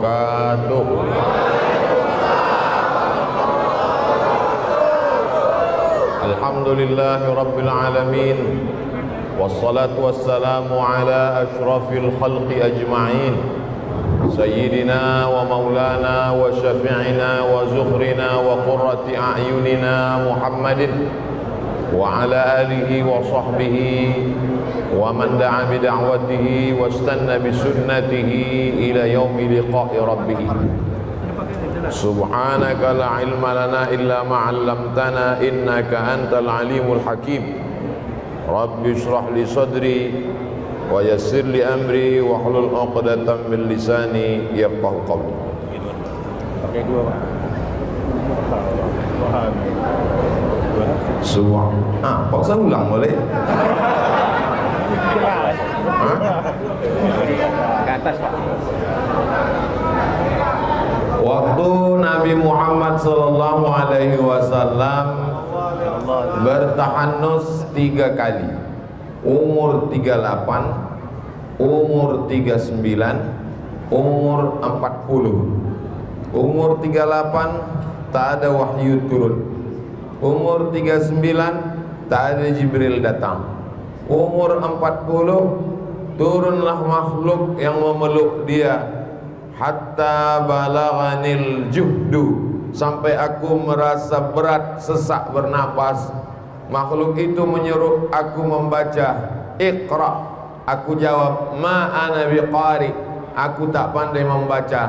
wabarakatuh. Alhamdulillahi rabbil alamin. Wassalatu wassalamu ala ashrafil khalqi ajma'in. Sayyidina wa maulana wa syafi'ina wa zuhrina wa qurrati a'yunina Muhammadin wa ala alihi wa sahbihi wa man da'a bi da'watihi wa istanna bi sunnatihi ila yaumi liqa'i rabbih. Subhanaka la ilma lana illa ma 'allamtana innaka antal alimul hakim. Rabbi shrah li sadri wa yassir li amri wa hlul 'uqdatam min lisani yafqahu qawli. Pakai dua, Pak. Pak Ustaz ulang boleh? Ke atas, Pak. Waktu Nabi Muhammad sallallahu alaihi wasallam bertahanus 3 kali, umur 38, umur 39, umur 40. Umur 38 tak ada wahyu turun. Umur 39 tak ada Jibril datang. Umur 40 turunlah makhluk yang memeluk dia. Hatta balaghanil juhdu, sampai aku merasa berat, sesak bernapas. Makhluk itu menyuruh aku membaca, Iqra. Aku jawab, ma ana biqari, aku tak pandai membaca.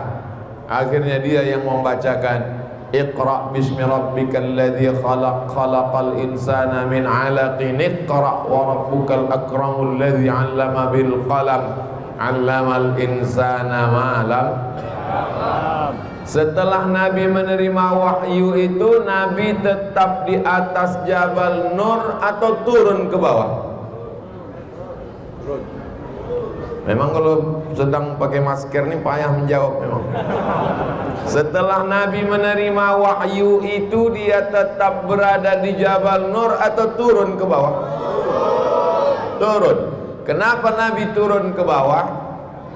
Akhirnya dia yang membacakan, Iqra bismi rabbikal ladzi khalaq, khalaqal insana min 'alaqin, Iqra wa rabbukal akramul ladzi 'allama bil qalam, 'allamal insana ma lam. Setelah Nabi menerima wahyu itu, Nabi tetap di atas Jabal Nur atau turun ke bawah? Memang kalau sedang pakai masker ini payah menjawab memang. Setelah Nabi menerima wahyu itu, dia tetap berada di Jabal Nur atau turun ke bawah? Turun. Kenapa Nabi turun ke bawah?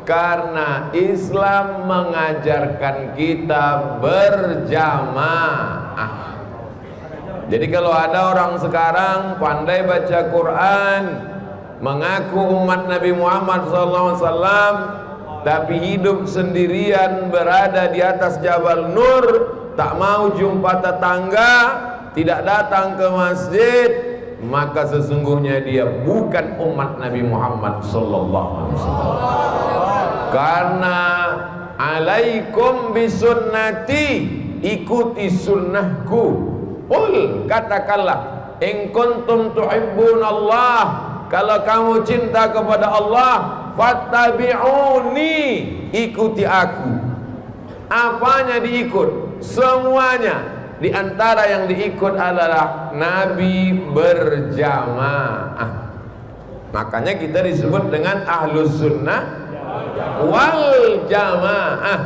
Karena Islam mengajarkan kita berjamaah. Jadi kalau ada orang sekarang pandai baca Quran, mengaku umat Nabi Muhammad SAW, tapi hidup sendirian berada di atas Jabal Nur, tak mau jumpa tetangga, tidak datang ke masjid, maka sesungguhnya dia bukan umat Nabi Muhammad SAW. Karena alaikum bisunnati, ikuti sunnahku. Qul, katakanlah, in kuntum tuhibbunallah, kalau kamu cinta kepada Allah, fattabi'uni, ikuti aku. Apanya diikut? Semuanya. Di antara yang diikut adalah Nabi berjamaah. Makanya kita disebut dengan ahlus sunnah wal jamaah.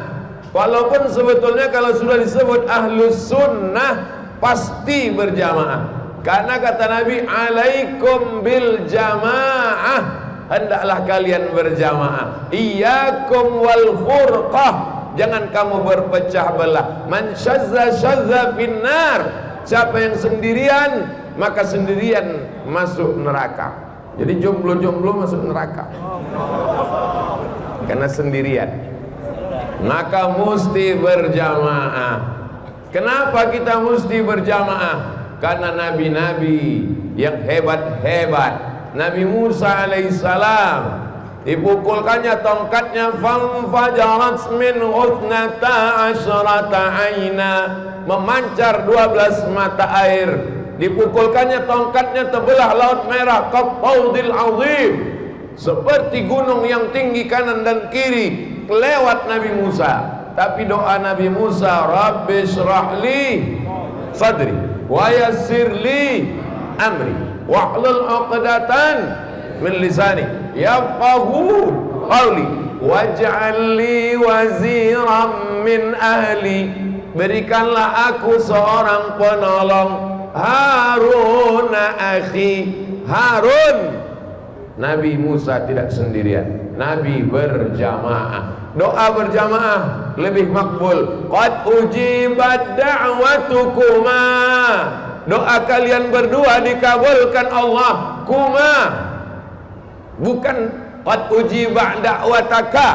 Walaupun sebetulnya kalau sudah disebut ahlus sunnah pasti berjamaah. Karena kata Nabi, alaikum bil jamaah, hendaklah kalian berjamaah. Iyyakum wal furqah, jangan kamu berpecah belah. Man syazza syazza finnar, siapa yang sendirian maka sendirian masuk neraka. Jadi jomblo-jomblo masuk neraka karena sendirian. Maka mesti berjamaah. Kenapa kita mesti berjamaah? Karena nabi-nabi yang hebat-hebat, Nabi Musa alaihissalam, dipukulkannya tongkatnya, fanfajarat min uthnata asyrata aina, memancar 12 mata air. Dipukulkannya tongkatnya, terbelah laut merah, qattaudil azim, seperti gunung yang tinggi kanan dan kiri, lewat Nabi Musa. Tapi doa Nabi Musa, Rabbi syrahli sadri wa yassirli amri wahlul 'uqdatan min lisani yafqahu qawli waj'al li waziran min ahli, berikanlah aku seorang penolong, Harun akhi, Harun Nabi Musa tidak sendirian, Nabi berjamaah. Doa berjamaah lebih makbul. Qad ujibat da'watukuma, doa kalian berdua dikabulkan Allah. Kuma, bukan qad ujibat da'wataka,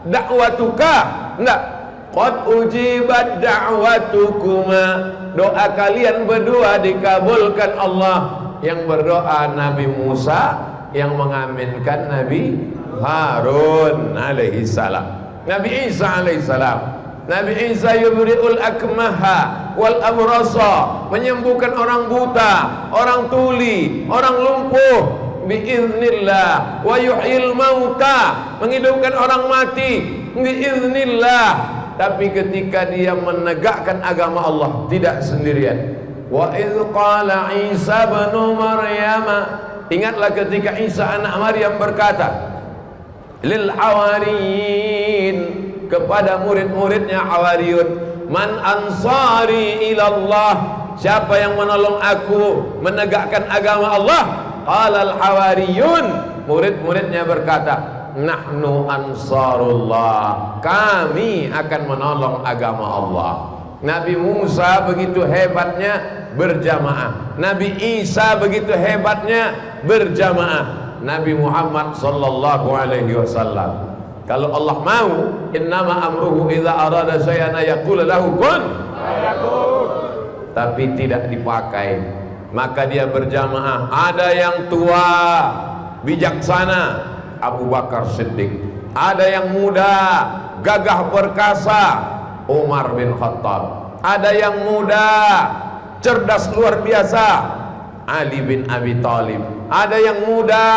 da'watuka, enggak. Qad ujibat da'watukuma, doa kalian berdua dikabulkan Allah. Yang berdoa Nabi Musa, yang mengaminkan Nabi Harun alaihi salam. Nabi Isa alaihi salam. Nabi Isa yubri'ul akmaha wal abrasa, menyembuhkan orang buta, orang tuli, orang lumpuh biiznillah, wa yuhyil mauta, menghidupkan orang mati biiznillah. Tapi ketika dia menegakkan agama Allah tidak sendirian. Wa idz qala Isa ibn Maryam, ingatlah ketika Isa anak Maryam berkata lil hawariyin, kepada murid-muridnya Hawariyun, man ansari ilallah, siapa yang menolong aku menegakkan agama Allah? Qalal hawariyun, murid-muridnya berkata nahnu ansarullah, kami akan menolong agama Allah. Nabi Musa begitu hebatnya berjamaah, Nabi Isa begitu hebatnya berjamaah, Nabi Muhammad sallallahu alaihi wasallam, kalau Allah mau, innama amruhu idza arada syai'an yaqulu lahu kun fayakun, tapi tidak dipakai, maka dia berjamaah. Ada yang tua bijaksana, Abu Bakar Siddiq. Ada yang muda gagah perkasa, Umar bin Khattab. Ada yang muda cerdas luar biasa, Ali bin Abi Thalib. Ada yang muda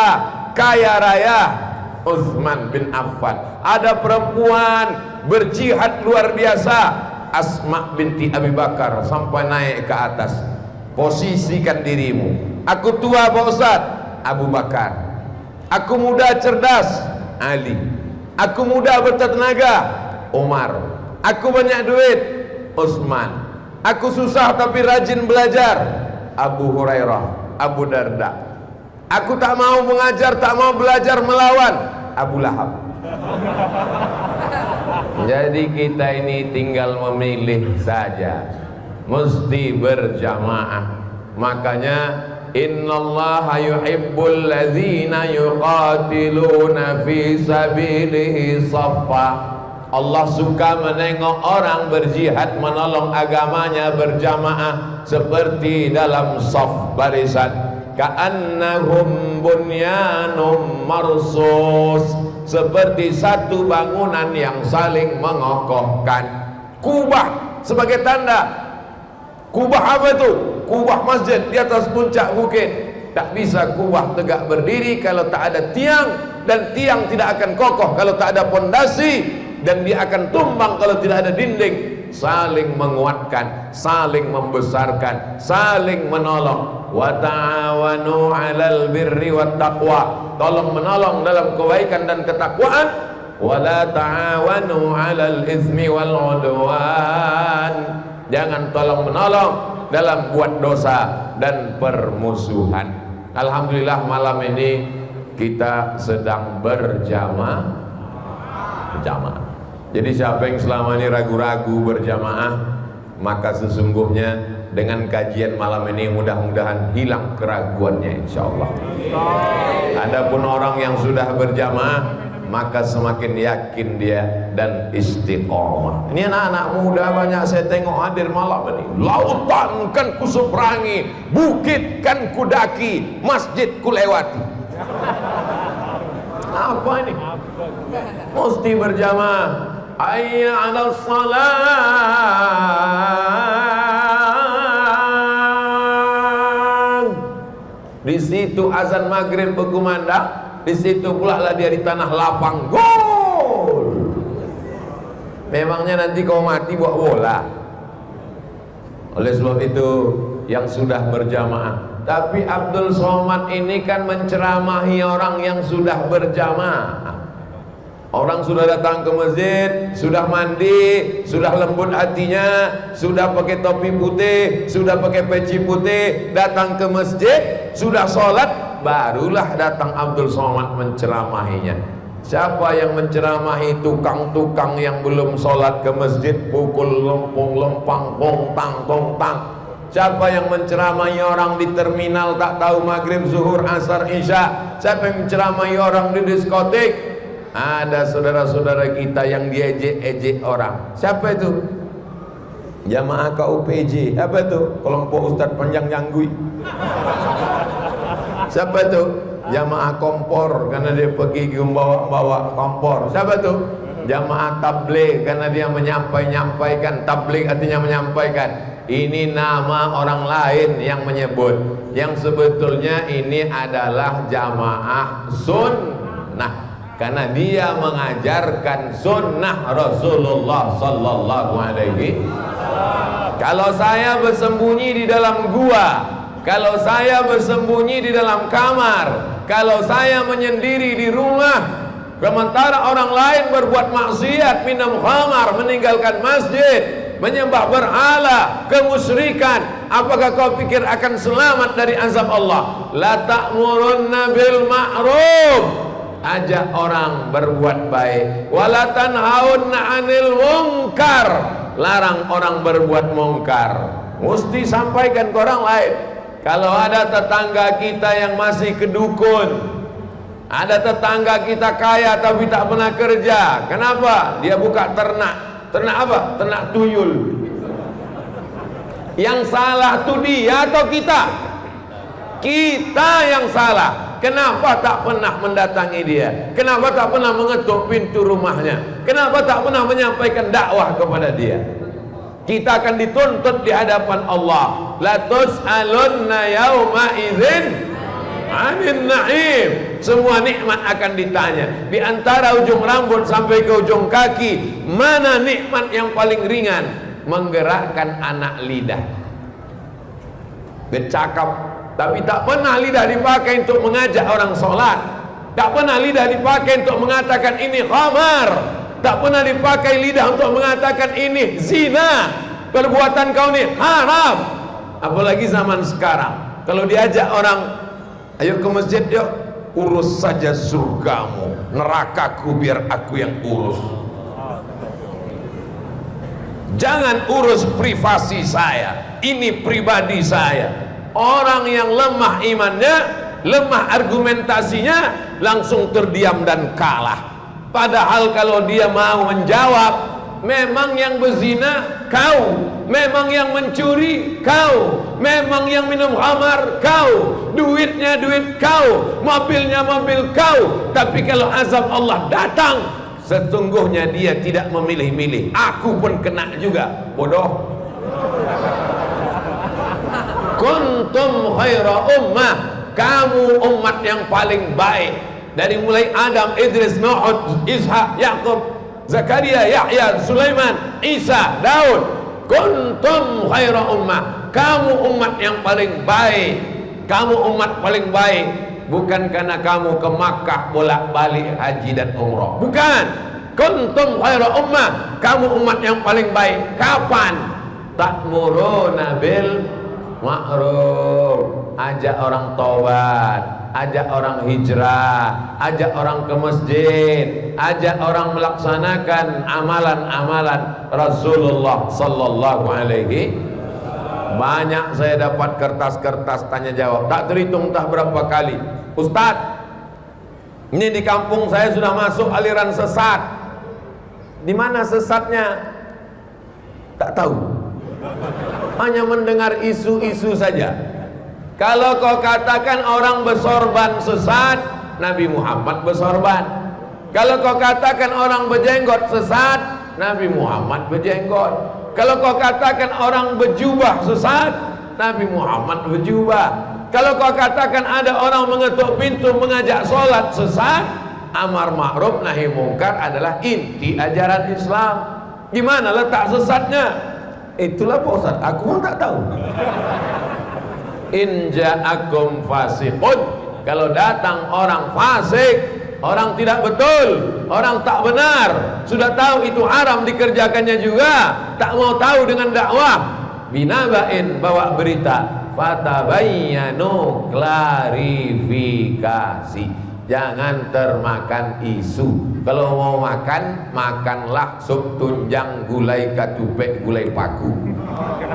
kaya raya, Utsman bin Affan. Ada perempuan berjihad luar biasa, Asma binti Abi Bakar, sampai naik ke atas. Posisikan dirimu. Aku tua Pak Ustaz, Abu Bakar. Aku muda cerdas, Ali. Aku muda bertenaga, Umar. Aku banyak duit, Utsman. Aku susah tapi rajin belajar, Abu Hurairah, Abu Darda. Aku tak mau mengajar, tak mau belajar melawan, Abu Lahab. Jadi kita ini tinggal memilih saja, mesti berjamaah. Makanya innallaha yuhibbul ladzina yuqatiluna fi sabilihi shaffa. Allah suka menengok orang berjihad menolong agamanya berjamaah seperti dalam shaf, barisan. Ka'annahum bunyanum marsus, seperti satu bangunan yang saling mengokohkan. Kubah sebagai tanda. Kubah apa itu? Kubah masjid di atas puncak bukit. Tak bisa kubah tegak berdiri kalau tak ada tiang, dan tiang tidak akan kokoh kalau tak ada pondasi, dan dia akan tumbang kalau tidak ada dinding. Saling menguatkan, saling membesarkan, saling menolong. Wa ta'awanu 'alal birri wat taqwa, tolong menolong dalam kebaikan dan ketakwaan. Wa la ta'awanu 'alal itsmi wal 'udwan, jangan tolong menolong dalam buat dosa dan permusuhan. Alhamdulillah malam ini kita sedang berjamaah. Jadi siapa yang selama ini ragu-ragu berjamaah, maka sesungguhnya dengan kajian malam ini mudah-mudahan hilang keraguannya, insyaallah. Adapun orang yang sudah berjamaah, maka semakin yakin dia dan istiqomah. Ini anak-anak muda banyak saya tengok hadir malam ini. Lautan kan ku seberangi, bukit kan ku daki, masjid ku lewati. Apa ini? Mesti berjamaah. Hayya 'alas salat. Di situ azan maghrib berkumandang, di situ pula lah dia di tanah lapang gol. Memangnya nanti kau mati buat bola. Oleh sebab itu yang sudah berjamaah. Tapi Abdul Somad ini kan menceramahi orang yang sudah berjamaah. Orang sudah datang ke masjid, sudah mandi, sudah lembut hatinya, sudah pakai topi putih, sudah pakai peci putih, datang ke masjid, sudah sholat, barulah datang Abdul Somad menceramahinya. Siapa yang menceramahi tukang-tukang yang belum sholat ke masjid, pukul lempung lempang tong tang. Siapa yang menceramahi orang di terminal tak tahu maghrib, zuhur, asar, isya? Siapa yang menceramahi orang di diskotik? Ada saudara-saudara kita yang diejek-ejek orang. Siapa itu? Jamaah KUPJ. Apa itu? Kelompok Ustadz Panjang Janggui. Siapa itu? Jamaah kompor, karena dia pergi membawa kompor. Siapa itu? Jamaah tabligh, karena dia menyampaikan. Tabligh artinya menyampaikan. Ini nama orang lain yang menyebut. Yang sebetulnya ini adalah jamaah sunnah, karena dia mengajarkan sunnah Rasulullah sallallahu alaihi. Kalau saya bersembunyi di dalam gua, kalau saya bersembunyi di dalam kamar, kalau saya menyendiri di rumah, sementara orang lain berbuat maksiat, minum khamar, meninggalkan masjid, menyembah berhala, kemusyrikan, apakah kau pikir akan selamat dari azab Allah? La ta'murunna bil ma'ruf, ajak orang berbuat baik, wala tanhaunna 'anil munkar, larang orang berbuat mungkar. Mesti sampaikan ke orang lain. Kalau ada tetangga kita yang masih kedukun, ada tetangga kita kaya tapi tak pernah kerja, kenapa? Dia buka ternak. Ternak apa? Ternak tuyul. Yang salah tuh dia atau kita? Kita yang salah. Kenapa tak pernah mendatangi dia? Kenapa tak pernah mengetuk pintu rumahnya? Kenapa tak pernah menyampaikan dakwah kepada dia? Kita akan dituntut di hadapan Allah. La tus'alunna yauma idzin 'anil na'im. Semua nikmat akan ditanya. Di antara ujung rambut sampai ke ujung kaki, mana nikmat yang paling ringan? Menggerakkan anak lidah. Bercakap, tapi tak pernah lidah dipakai untuk mengajak orang sholat. Tak pernah lidah dipakai untuk mengatakan ini khamar. Tak pernah dipakai lidah untuk mengatakan ini zina. Perbuatan kau ini haram. Apalagi zaman sekarang, kalau diajak orang, ayo ke masjid yuk, urus saja surgamu, nerakaku biar aku yang urus. Jangan urus privasi saya, ini pribadi saya. Orang yang lemah imannya, lemah argumentasinya, langsung terdiam dan kalah. Padahal kalau dia mau menjawab, memang yang berzina kau, memang yang mencuri kau, memang yang minum khamar kau, duitnya duit kau, mobilnya mobil kau. Tapi kalau azab Allah datang, sesungguhnya dia tidak memilih-milih. Aku pun kena juga, bodoh. Kuntum khaira ummah, kamu umat yang paling baik. Dari mulai Adam, Idris, Nuh, Ishak, Yakub, Zakaria, Yahya, Sulaiman, Isa, Daud. Kuntum khaira ummah, kamu umat yang paling baik. Kamu umat paling baik bukan karena kamu ke Makkah bolak-balik haji dan umrah, bukan. Kuntum khaira ummah, kamu umat yang paling baik. Kapan? Ta'muruna bil ma'ruf, ajak orang taubat, ajak orang hijrah, ajak orang ke masjid, ajak orang melaksanakan amalan-amalan Rasulullah sallallahu alaihi. Banyak saya dapat kertas-kertas tanya jawab, tak terhitung entah berapa kali. Ustadz, ini di kampung saya sudah masuk aliran sesat. Di mana sesatnya? Tak tahu. Hanya mendengar isu-isu saja. Kalau kau katakan orang bersorban sesat, Nabi Muhammad bersorban. Kalau kau katakan orang berjenggot sesat, Nabi Muhammad berjenggot. Kalau kau katakan orang berjubah sesat, Nabi Muhammad berjubah. Kalau kau katakan ada orang mengetuk pintu mengajak sholat sesat, amar ma'ruf nahi mungkar adalah inti ajaran Islam. Gimana letak sesatnya? Itulah Pak Ustaz, aku pun tak tahu. In ja'akum fasiqun, kalau datang orang fasik, orang tidak betul, orang tak benar, sudah tahu itu haram dikerjakannya juga, tak mau tahu dengan dakwah, binaba'in, bawa berita, fatabayyanu, klarifikasi. Jangan termakan isu. Kalau mau makan, makanlah sup tunjang, gulai kacupek, gulai paku.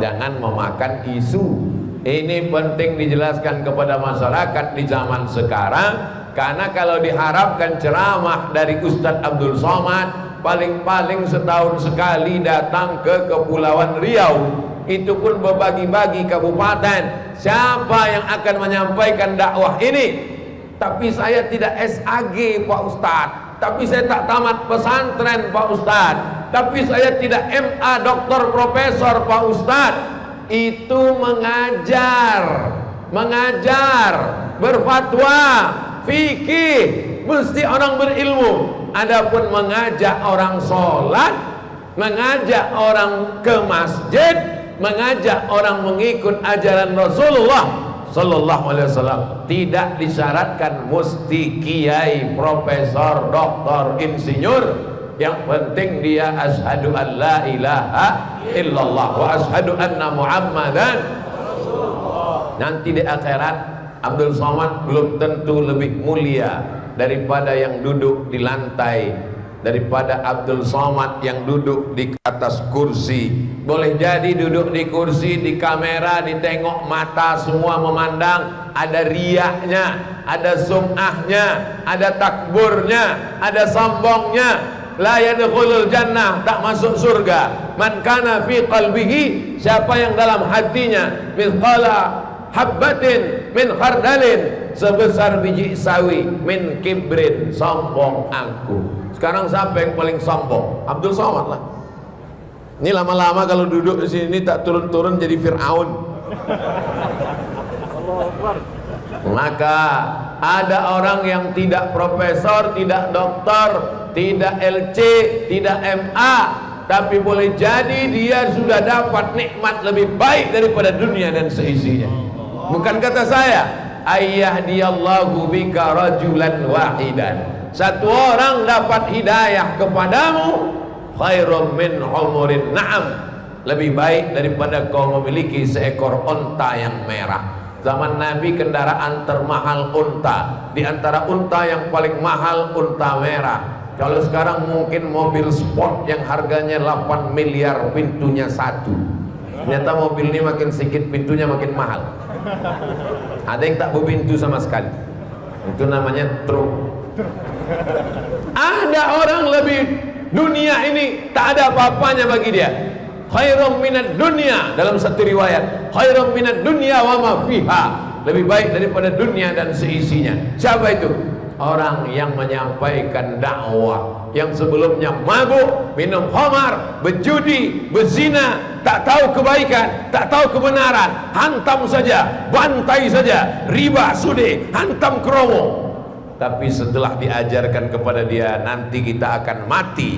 Jangan memakan isu. Ini penting dijelaskan kepada masyarakat di zaman sekarang, karena kalau diharapkan ceramah dari Ustadz Abdul Somad, paling-paling setahun sekali datang ke Kepulauan Riau, itu pun berbagi-bagi kabupaten. Siapa yang akan menyampaikan dakwah ini? Tapi saya tidak SAG Pak Ustadz, tapi saya tak tamat pesantren Pak Ustadz, tapi saya tidak MA doktor profesor Pak Ustadz. Itu mengajar, berfatwa, fikih, mesti orang berilmu. Adapun mengajak orang sholat, mengajak orang ke masjid, mengajak orang mengikut ajaran Rasulullah Sallallahu Alaihi Wasallam, tidak disyaratkan mesti kiai, profesor, doktor, insinyur. Yang penting dia asyhadu an la ilaha illallah wa asyhadu anna muhammadan. Nanti di akhirat Abdul Somad belum tentu lebih mulia daripada yang duduk di lantai, daripada Abdul Somad yang duduk di atas kursi. Boleh jadi duduk di kursi, di kamera, ditengok mata semua memandang, ada riyaknya, ada sum'ahnya, ada takburnya, ada sombongnya. La yadkhulul jannah, tak masuk surga. Man kana fi qalbihi, siapa yang dalam hatinya mithqala habbatin min khardalin, sebesar biji sawi, min kibrin, sombong aku. Sekarang siapa yang paling sombong? Abdul Somad lah. Ini lama-lama kalau duduk di sini tak turun-turun jadi Fir'aun. Maka ada orang yang tidak profesor, tidak doktor, tidak LC, tidak MA, tapi boleh jadi dia sudah dapat nikmat lebih baik daripada dunia dan seisinya. Bukan kata saya, ayyahdiyallahu bika rajulan wahidan, satu orang dapat hidayah kepadamu, khairum min umurin na'am, lebih baik daripada kau memiliki seekor unta yang merah. Zaman Nabi kendaraan termahal unta, di antara unta yang paling mahal unta merah. Kalau sekarang mungkin mobil sport yang harganya 8 miliar pintunya satu. Ternyata mobil ini makin sedikit pintunya makin mahal. Ada yang tak berpintu sama sekali. Itu namanya truk. Ada orang lebih, dunia ini tak ada apa-apanya bagi dia. Khairum minad dunya, dalam satu riwayat, khairum minad dunya wa ma fiha, lebih baik daripada dunia dan seisinya. Siapa itu? Orang yang menyampaikan dakwah, yang sebelumnya mabuk, minum khamar, berjudi, berzina, tak tahu kebaikan, tak tahu kebenaran, hantam saja, bantai saja, riba, sudi, hantam kromo. Tapi setelah diajarkan kepada dia, nanti kita akan mati,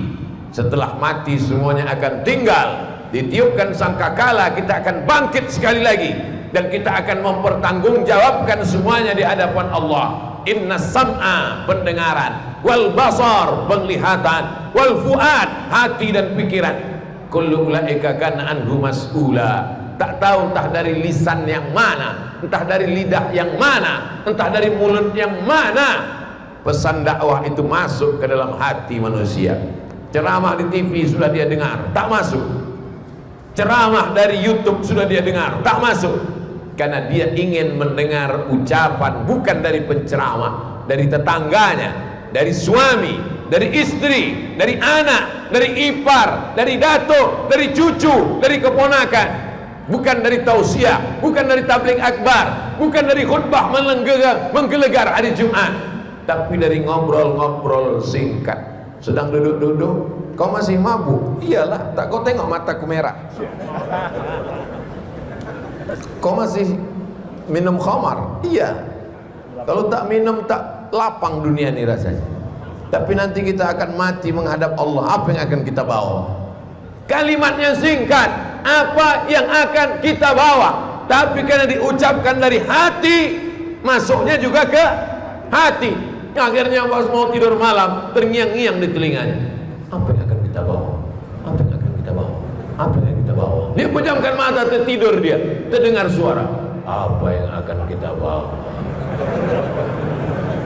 setelah mati semuanya akan tinggal, ditiupkan sangkakala, kita akan bangkit sekali lagi, dan kita akan mempertanggungjawabkan semuanya di hadapan Allah. Inna sam'a, pendengaran, wal basar, penglihatan, wal fuad, hati dan pikiran, kullu ulaika kana anhu mas'ula. Tak tahu entah dari lisan yang mana, entah dari lidah yang mana, entah dari mulut yang mana, pesan dakwah itu masuk ke dalam hati manusia. Ceramah di TV sudah dia dengar, tak masuk. Ceramah dari YouTube sudah dia dengar, tak masuk. Karena dia ingin mendengar ucapan bukan dari penceramah, dari tetangganya, dari suami, dari istri, dari anak, dari ipar, dari datuk, dari cucu, dari keponakan. Bukan dari tausiah, bukan dari tabligh akbar, bukan dari khutbah menggelegar hari Jumat, tapi dari ngobrol-ngobrol singkat. Sedang duduk-duduk, kau masih mabuk? Iyalah, tak kau tengok mataku merah. Kau masih minum khamar? Iya. Kalau tak minum, tak lapang dunia ini rasanya. Tapi nanti kita akan mati menghadap Allah. Apa yang akan kita bawa? Kalimatnya singkat, apa yang akan kita bawa? Tapi karena diucapkan dari hati, masuknya juga ke hati. Akhirnya pas mau tidur malam, terngiang-ngiang di telinganya. Apa yang akan kita bawa? Apa yang akan kita bawa? Apa yang kita bawa? Dia pejamkan mata, tertidur dia, terdengar suara. apa yang akan kita bawa?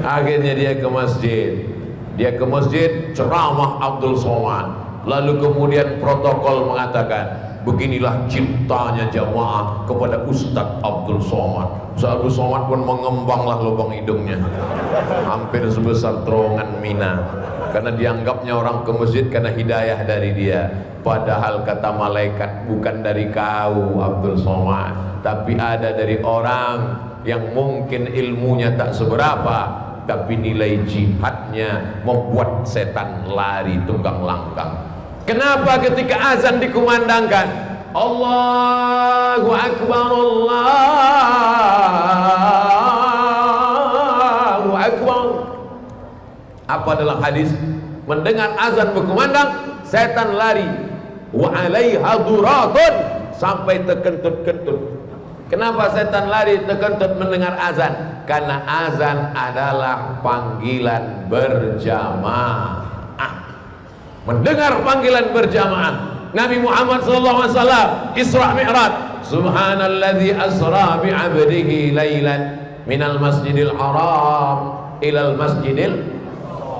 Akhirnya dia ke masjid. Dia ke masjid, ceramah Abdul Somad. Lalu kemudian protokol mengatakan, beginilah cintanya jamaah kepada Ustadz Abdul Somad. Ustadz Abdul Somad pun mengembanglah lubang hidungnya, hampir sebesar terowongan Mina, karena dianggapnya orang ke masjid karena hidayah dari dia. Padahal kata malaikat, bukan dari kau Abdul Somad, tapi ada dari orang yang mungkin ilmunya tak seberapa, tapi nilai jihadnya membuat setan lari tunggang langgang. Kenapa ketika azan dikumandangkan, Allahu Akbar, Allahu Akbar, apa dalam hadis, mendengar azan berkumandang, setan lari, wa alaiha duratun, sampai terkentut-kentut. Kenapa setan lari terkentut mendengar azan? Karena azan adalah panggilan berjamaah. Mendengar panggilan berjamaah. Nabi Muhammad SAW Isra Mi'raj, subhanalladzi asra bi'abdihi lailan minal masjidil haram ilal masjidil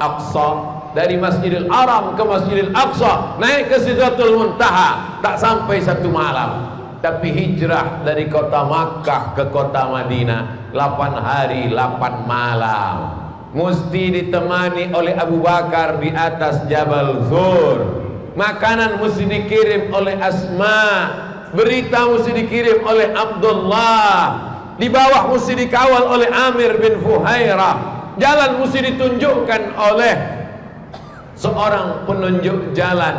aqsa. Dari Masjidil Haram ke Masjidil Aqsa, naik ke Sidratul Muntaha, tak sampai 1 malam. Tapi hijrah dari kota Makkah ke kota Madinah 8 hari 8 malam. Mesti ditemani oleh Abu Bakar di atas Jabal Zur. Makanan mesti dikirim oleh Asma, berita mesti dikirim oleh Abdullah, di bawah mesti dikawal oleh Amir bin Fuhairah, jalan mesti ditunjukkan oleh seorang penunjuk jalan.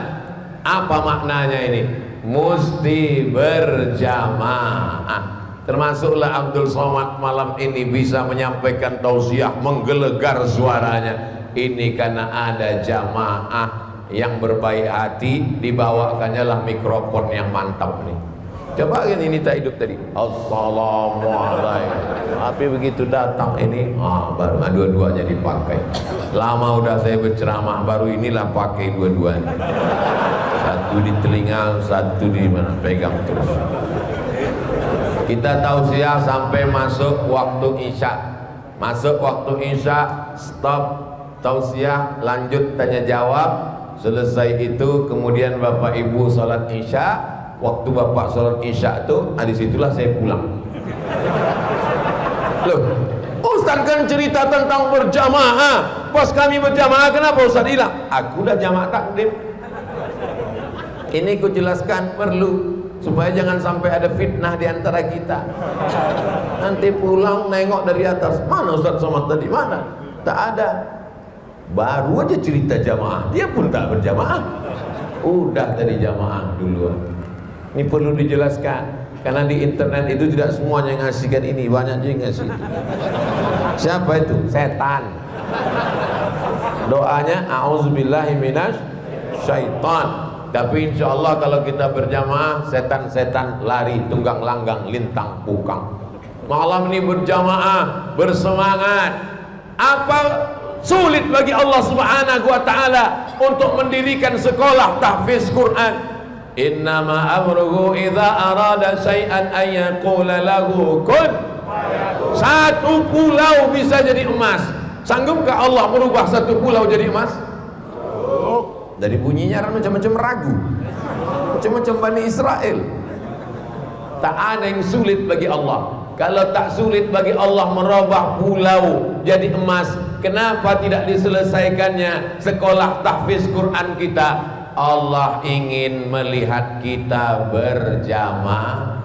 Apa maknanya ini? Mesti berjamaah. Termasuklah Abdul Somad malam ini bisa menyampaikan tausiah menggelegar suaranya. Ini karena ada jamaah yang berbaik hati, dibawakannya lah mikrofon yang mantap nih. Coba ini tak hidup tadi, Assalamualaikum. Tapi begitu datang ini, baru dua-duanya dipakai. Lama udah saya berceramah, baru inilah pakai dua-duanya. Satu di telinga, satu di mana, pegang terus. Kita tausiah sampai masuk waktu isya. Masuk waktu isya, stop tausiah, lanjut tanya jawab. Selesai itu kemudian Bapak Ibu sholat isya. Waktu Bapak sholat isya itu, disitulah saya pulang. Loh, Ustaz kan cerita tentang berjamaah. Pas kami berjamaah, kenapa Ustaz hilang? Aku udah jamaah takdim. Ini ku jelaskan perlu supaya jangan sampai ada fitnah di antara kita. Nanti pulang nengok dari atas, mana Ustaz Somad tadi, mana? Tak ada. Baru aja cerita jamaah, dia pun tak berjamaah. Udah tadi jamaah duluan. Ini perlu dijelaskan, karena di internet itu tidak semuanya ngasihkan ini, banyak juga ngasih. Siapa itu? Setan. Doanya a'udzubillahi minasy syaitan. Tapi insya Allah kalau kita berjamaah, setan-setan lari tunggang langgang, lintang pukang. Malam ini berjamaah, bersemangat. Apa sulit bagi Allah Subhanahu wa taala untuk mendirikan sekolah tahfiz Quran? Innama amruhu idza arada syai'an ay yaqula lahu kun. Satu pulau bisa jadi emas. Sanggupkah Allah merubah satu pulau jadi emas? Dari bunyinya macam-macam ragu, macam-macam Bani Israel. Tak ada yang sulit bagi Allah. Kalau tak sulit bagi Allah merubah pulau jadi emas, kenapa tidak diselesaikannya sekolah tahfiz Quran kita? Allah ingin melihat kita berjamaah.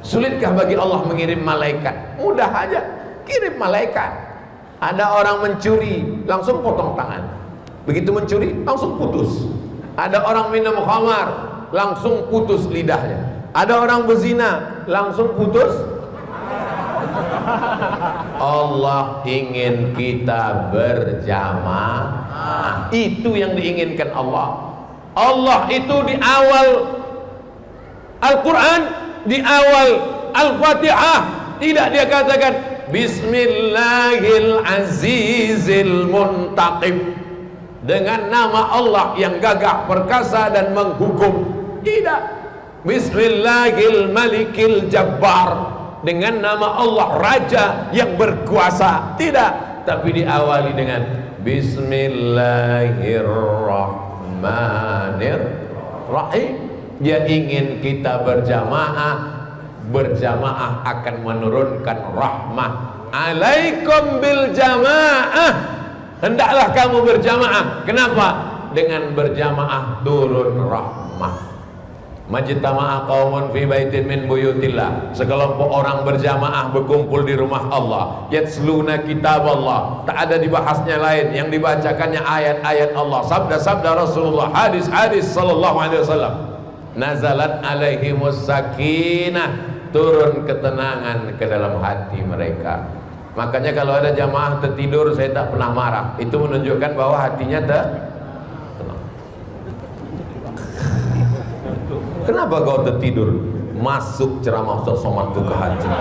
Sulitkah bagi Allah mengirim malaikat? Mudah aja, kirim malaikat. Ada orang mencuri, langsung potong tangan. Begitu mencuri, langsung putus. Ada orang minum khamar, langsung putus lidahnya. Ada orang berzina, langsung putus. Allah ingin kita berjamaah. Itu yang diinginkan Allah. Allah itu di awal Al-Quran, di awal Al-Fatihah, tidak dia katakan Bismillahirrahmanirrahim Muntaqim, dengan nama Allah yang gagah perkasa dan menghukum. Tidak. Bismillahil Malikil Jabbar, dengan nama Allah Raja yang berkuasa. Tidak, tapi diawali dengan Bismillahirrahmanirrahim. Dia ingin kita berjamaah akan menurunkan rahmah. Alaikum bil jamaah, hendaklah kamu berjamaah. Kenapa? Dengan berjamaah turun rahmah. Majtama'a qaumun fi baitin min buyutillah, sekelompok orang berjamaah berkumpul di rumah Allah, yatsluna kitab Allah, tak ada dibahasnya lain, yang dibacakannya ayat-ayat Allah, sabda-sabda Rasulullah, hadis-hadis sallallahu alaihi wasallam. Nazalat alaihimus sakinah, turun ketenangan ke dalam hati mereka. Makanya kalau ada jamaah tertidur, saya tak pernah marah. Itu menunjukkan bahwa hatinya tenang. Kenapa kau tertidur? Masuk ceramah Ustaz Somad itu ke hati.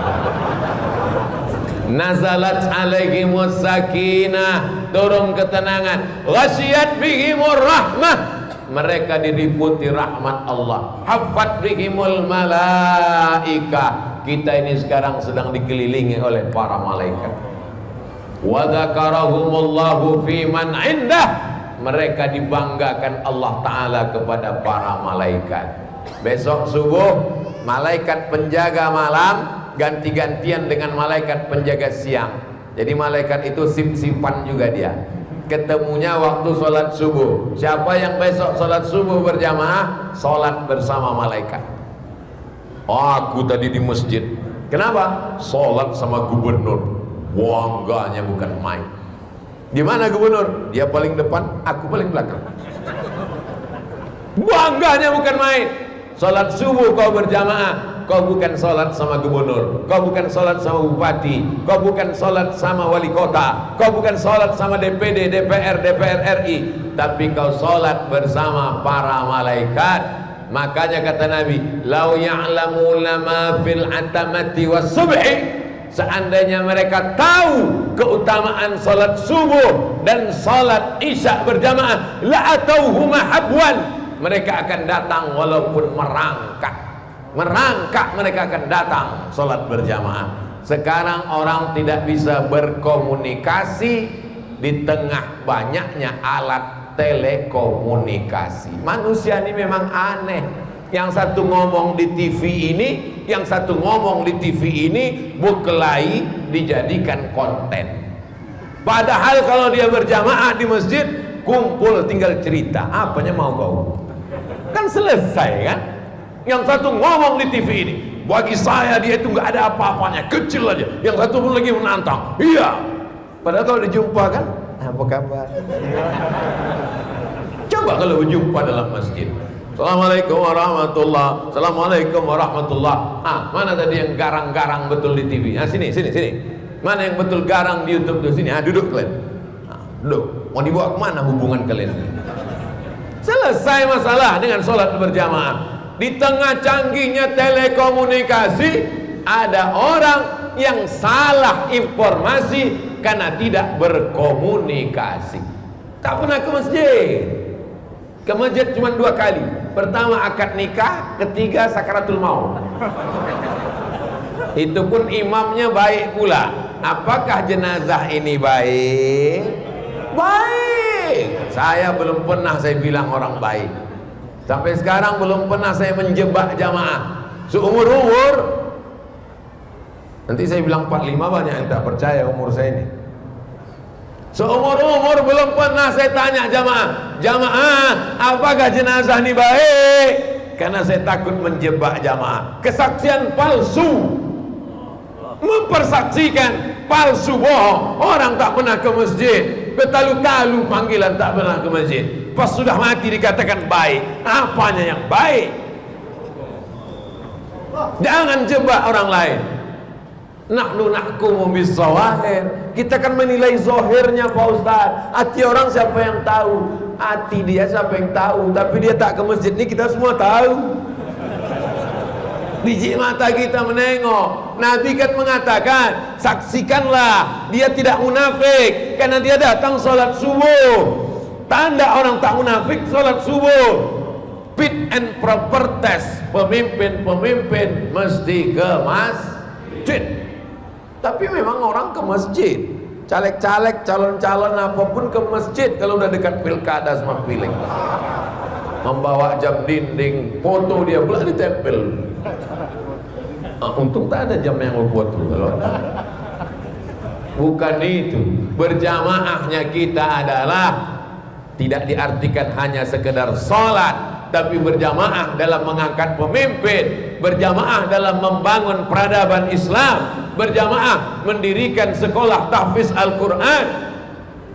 Nazalat alaihimus sakinah, turun ketenangan. Ghasyiyat bihimur rahmah, mereka diliputi rahmat Allah. Haffat bihimul malaika, kita ini sekarang sedang dikelilingi oleh para malaikat. Wa dzakarahumullahu fi man indah, mereka dibanggakan Allah Ta'ala kepada para malaikat. Besok subuh malaikat penjaga malam ganti-gantian dengan malaikat penjaga siang. Jadi malaikat itu sip-sipan juga dia. Ketemunya waktu sholat subuh. Siapa yang besok sholat subuh berjamaah, sholat bersama malaikat. Aku tadi di masjid. Kenapa? Sholat sama gubernur. Bangganya bukan main. Di mana gubernur? Dia paling depan, aku paling belakang. Bangganya bukan main. Sholat subuh kau berjamaah, kau bukan sholat sama gubernur, kau bukan sholat sama bupati, kau bukan sholat sama wali kota, kau bukan sholat sama DPD, DPR, DPR RI, tapi kau sholat bersama para malaikat. Makanya kata Nabi, lau ya'lamuna ma fil atamati was subhi, seandainya mereka tahu keutamaan sholat subuh dan sholat isya berjamaah, la atauhuma habwan, mereka akan datang walaupun merangkak mereka akan datang sholat berjamaah. Sekarang orang tidak bisa berkomunikasi di tengah banyaknya alat telekomunikasi. Manusia ini memang aneh. Yang satu ngomong di TV ini, yang satu ngomong di TV ini, berkelahi dijadikan konten. Padahal kalau dia berjamaah di masjid, kumpul tinggal cerita. Apanya mau kau? Kan selesai kan? Yang satu ngomong di TV ini, bagi saya dia itu nggak ada apa-apanya, kecil aja. Yang satu pun lagi menantang, iya. Padahal kalau dijumpa kan, apa kabar? Coba kalau berjumpa dalam masjid, Assalamualaikum warahmatullah, Assalamualaikum warahmatullah. Mana tadi yang garang-garang betul di TV? Sini. Mana yang betul garang di YouTube tuh? Sini. Duduk kalian. Duduk. Mau dibawa kemana hubungan kalian? Selesai masalah dengan sholat berjamaah. Di tengah canggihnya telekomunikasi, ada orang yang salah informasi karena tidak berkomunikasi. Tak pernah ke masjid. Ke masjid cuma 2 kali. Pertama akad nikah, ketiga sakaratul maut. Itu pun imamnya baik pula. Apakah jenazah ini baik? Baik. Saya belum pernah saya bilang orang baik. Sampai sekarang belum pernah saya menjebak jamaah. Seumur-umur, nanti saya bilang 45, banyak yang tak percaya umur saya ini. Seumur-umur belum pernah saya tanya jamaah, apakah jenazah ini baik? Karena saya takut menjebak jamaah. Kesaksian palsu, mempersaksikan palsu, bohong. Orang tak pernah ke masjid, bertalu-talu panggilan tak pernah ke masjid. Pas sudah mati dikatakan baik. Apanya yang baik? Jangan jebak orang lain. Nahnu nahkumu bis-zawahir. Kita kan menilai zahirnya Pak Ustaz. Hati orang siapa yang tahu? Hati dia siapa yang tahu? Tapi dia tak ke masjid ni kita semua tahu. Biji mata kita menengok. Nabi kan mengatakan, saksikanlah dia tidak munafik karena dia datang sholat subuh. Tanda orang tak munafik sholat subuh. fit and proper test. Pemimpin-pemimpin mesti ke masjid. Tapi memang orang ke masjid, caleg-caleg, calon-calon apapun ke masjid kalau udah dekat pilkada sama pileg. Membawa jam dinding, foto dia pula ditempel. Untung tak ada jam yang mau foto kalau ada. Bukan itu. Berjamaahnya kita adalah tidak diartikan hanya sekedar sholat, tapi berjamaah dalam mengangkat pemimpin, berjamaah dalam membangun peradaban Islam, berjamaah mendirikan sekolah tahfiz Al-Quran.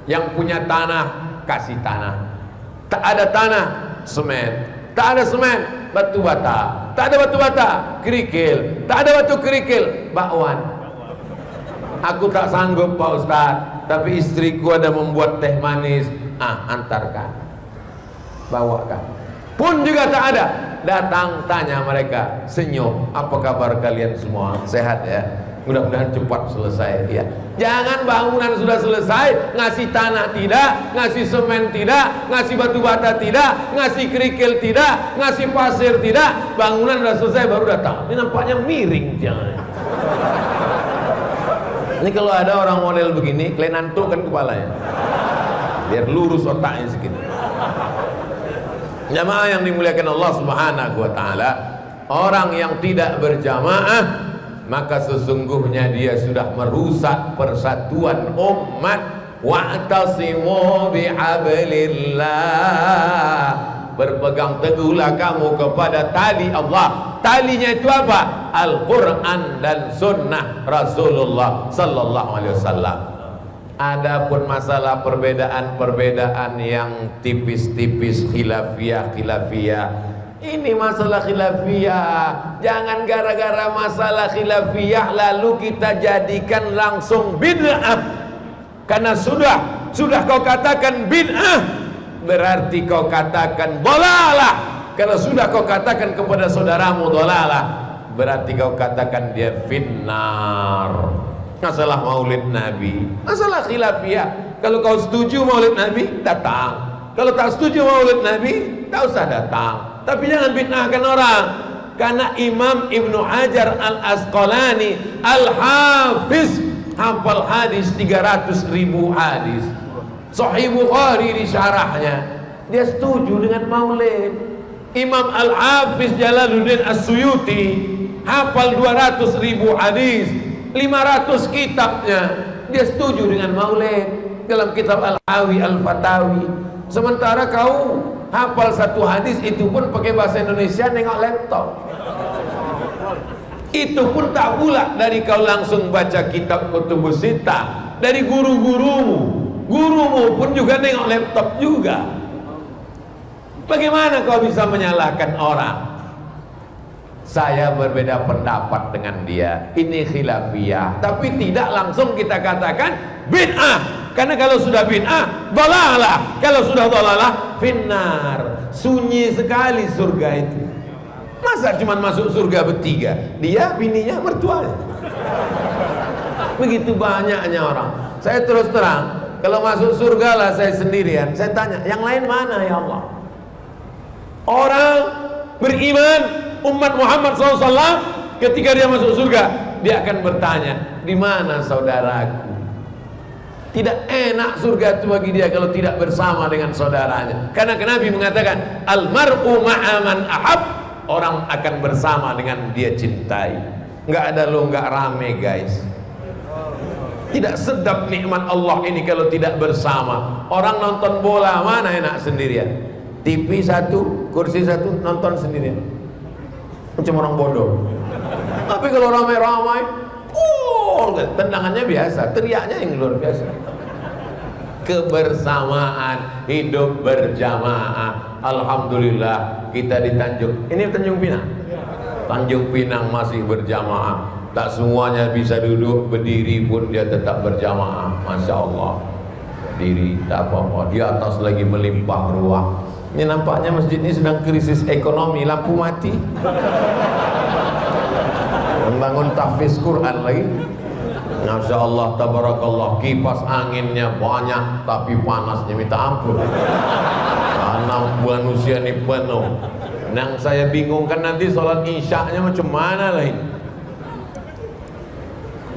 Yang punya tanah, kasih tanah. Tak ada tanah, semen. Tak ada semen, batu bata. Tak ada batu bata, kerikil. Tak ada batu kerikil, bakwan. Aku tak sanggup Pak Ustaz, tapi istriku ada membuat teh manis. Antarkan, bawakan. Pun juga tak ada. Datang tanya mereka, senyum. Apa kabar kalian semua? Sehat ya? Mudah-mudahan cepat selesai ya. Jangan bangunan sudah selesai, ngasih tanah tidak, ngasih semen tidak, ngasih batu bata tidak, ngasih kerikil tidak, ngasih pasir tidak. Bangunan sudah selesai baru datang. Ini nampaknya miring jangan. Ini kalau ada orang model begini, kalian antukkan kepalanya biar lurus otaknya segini. Jamaah yang dimuliakan Allah Subhanahu wa taala, orang yang tidak berjamaah maka sesungguhnya dia sudah merusak persatuan umat. Wa'tasimu bihablillah, berpegang teguhlah kamu kepada tali Allah. Talinya itu apa? Al-Quran dan Sunnah Rasulullah Sallallahu Alaihi Wasallam. Adapun masalah perbedaan-perbedaan yang tipis-tipis, khilafiyah, ini masalah khilafiyah. Jangan gara-gara masalah khilafiyah lalu kita jadikan langsung bid'ah. Karena sudah kau katakan bid'ah, berarti kau katakan dolalah. Kalau sudah kau katakan kepada saudaramu dolalah, berarti kau katakan dia finnar. Masalah maulid Nabi, masalah khilafiyah. Kalau kau setuju maulid Nabi, datang. Kalau tak setuju maulid Nabi, tak usah datang. Tapi jangan bid'ahkan orang. Karena Imam Ibnu Hajar Al-Asqalani Al-Hafiz hafal hadis 300.000 hadis. Sahih Bukhari di syarahnya, dia setuju dengan maulid. Imam Al-Hafiz Jalaluddin As-Suyuti hafal 200.000 hadis, 500 kitabnya, dia setuju dengan maulid dalam kitab Al-Hawi Al-Fatawi. Sementara kau hafal satu hadis itu pun pakai bahasa Indonesia, nengok laptop. Itu pun tak pula dari kau langsung baca kitab Kutubus Sittah, dari gurumu pun juga nengok laptop juga. Bagaimana kau bisa menyalahkan orang? Saya berbeda pendapat dengan dia, ini khilafiyah, tapi tidak langsung kita katakan bid'ah. Karena kalau sudah bid'ah, dolalah. Kalau sudah dolalah, finnar. Sunyi sekali surga itu. Masa cuma masuk surga bertiga? Dia, bininya, mertuanya. Begitu banyaknya orang. Saya terus terang, kalau masuk surga lah saya sendirian. Saya tanya, yang lain mana ya Allah? Orang beriman, umat Muhammad SAW, ketika dia masuk surga, dia akan bertanya, di mana saudaraku? Tidak enak surga itu bagi dia kalau tidak bersama dengan saudaranya. Karena Nabi mengatakan, almar'u ma'aman ahab, orang akan bersama dengan dia cintai. Nggak ada lo, nggak rame guys. Tidak sedap nikmat Allah ini kalau tidak bersama. Orang nonton bola mana enak sendirian? TV satu, kursi satu, nonton sendirian. Macam orang bodoh. Tapi kalau ramai-ramai, tendangannya biasa, teriaknya yang luar biasa. Kebersamaan, hidup berjamaah. Alhamdulillah kita di Tanjung Pinang. Tanjung Pinang masih berjamaah. Tak semuanya bisa duduk, berdiri pun dia tetap berjamaah. Masya Allah. Berdiri, tak apa-apa. Di atas lagi melimpah ruah. Ini nampaknya masjid ini sedang krisis ekonomi, lampu mati. Membangun tahfiz Quran lagi. Masya Allah, tabarakallah, kipas anginnya banyak, tapi panasnya minta ampun. Karena manusia ini penuh. Yang saya bingung kan nanti sholat isya-nya macam mana lah ini.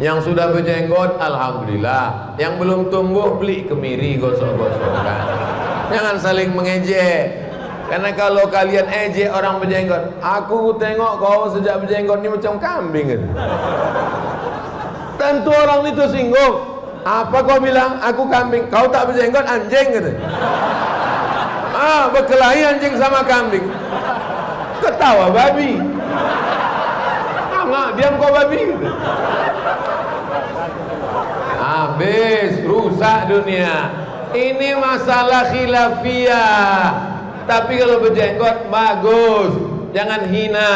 Yang sudah berjenggot, alhamdulillah. Yang belum tumbuh, beli kemiri gosok-gosokkan. Jangan saling mengejek. Karena kalau kalian ejek orang berjenggot, aku tengok kau sejak berjenggot ini macam kambing gitu. Tentu orang itu singgung. Apa kau bilang? Aku kambing. Kau tak berjenggot, anjing gitu. Berkelahi anjing sama kambing. Ketawa babi. Nggak, diam kau babi gitu. Habis, rusak dunia. Ini masalah khilafiyah. Tapi kalau berjenggot bagus, jangan hina.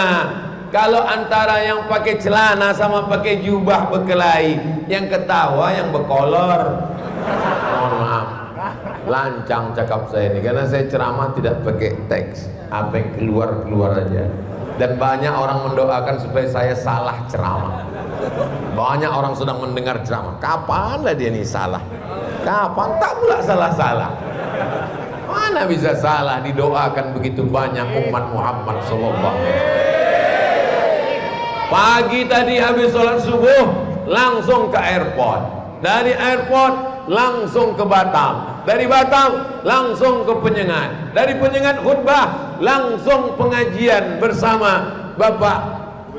Kalau antara yang pakai celana sama pakai jubah berkelahi, yang ketawa yang berkolor. Mohon maaf, lancang cakap saya ini karena saya ceramah tidak pakai teks, apa yang keluar aja. Dan banyak orang mendoakan supaya saya salah ceramah. Banyak orang sedang mendengar ceramah. Kapan lah dia ini salah? Kapan? Tak pula salah-salah. Mana bisa salah didoakan begitu banyak umat Muhammad sallallahu alaihi wasallam. Pagi tadi habis sholat subuh langsung ke airport. Dari airport langsung ke Batam. Dari Batam langsung ke Penyengat. Dari Penyengat khutbah langsung pengajian bersama Bapak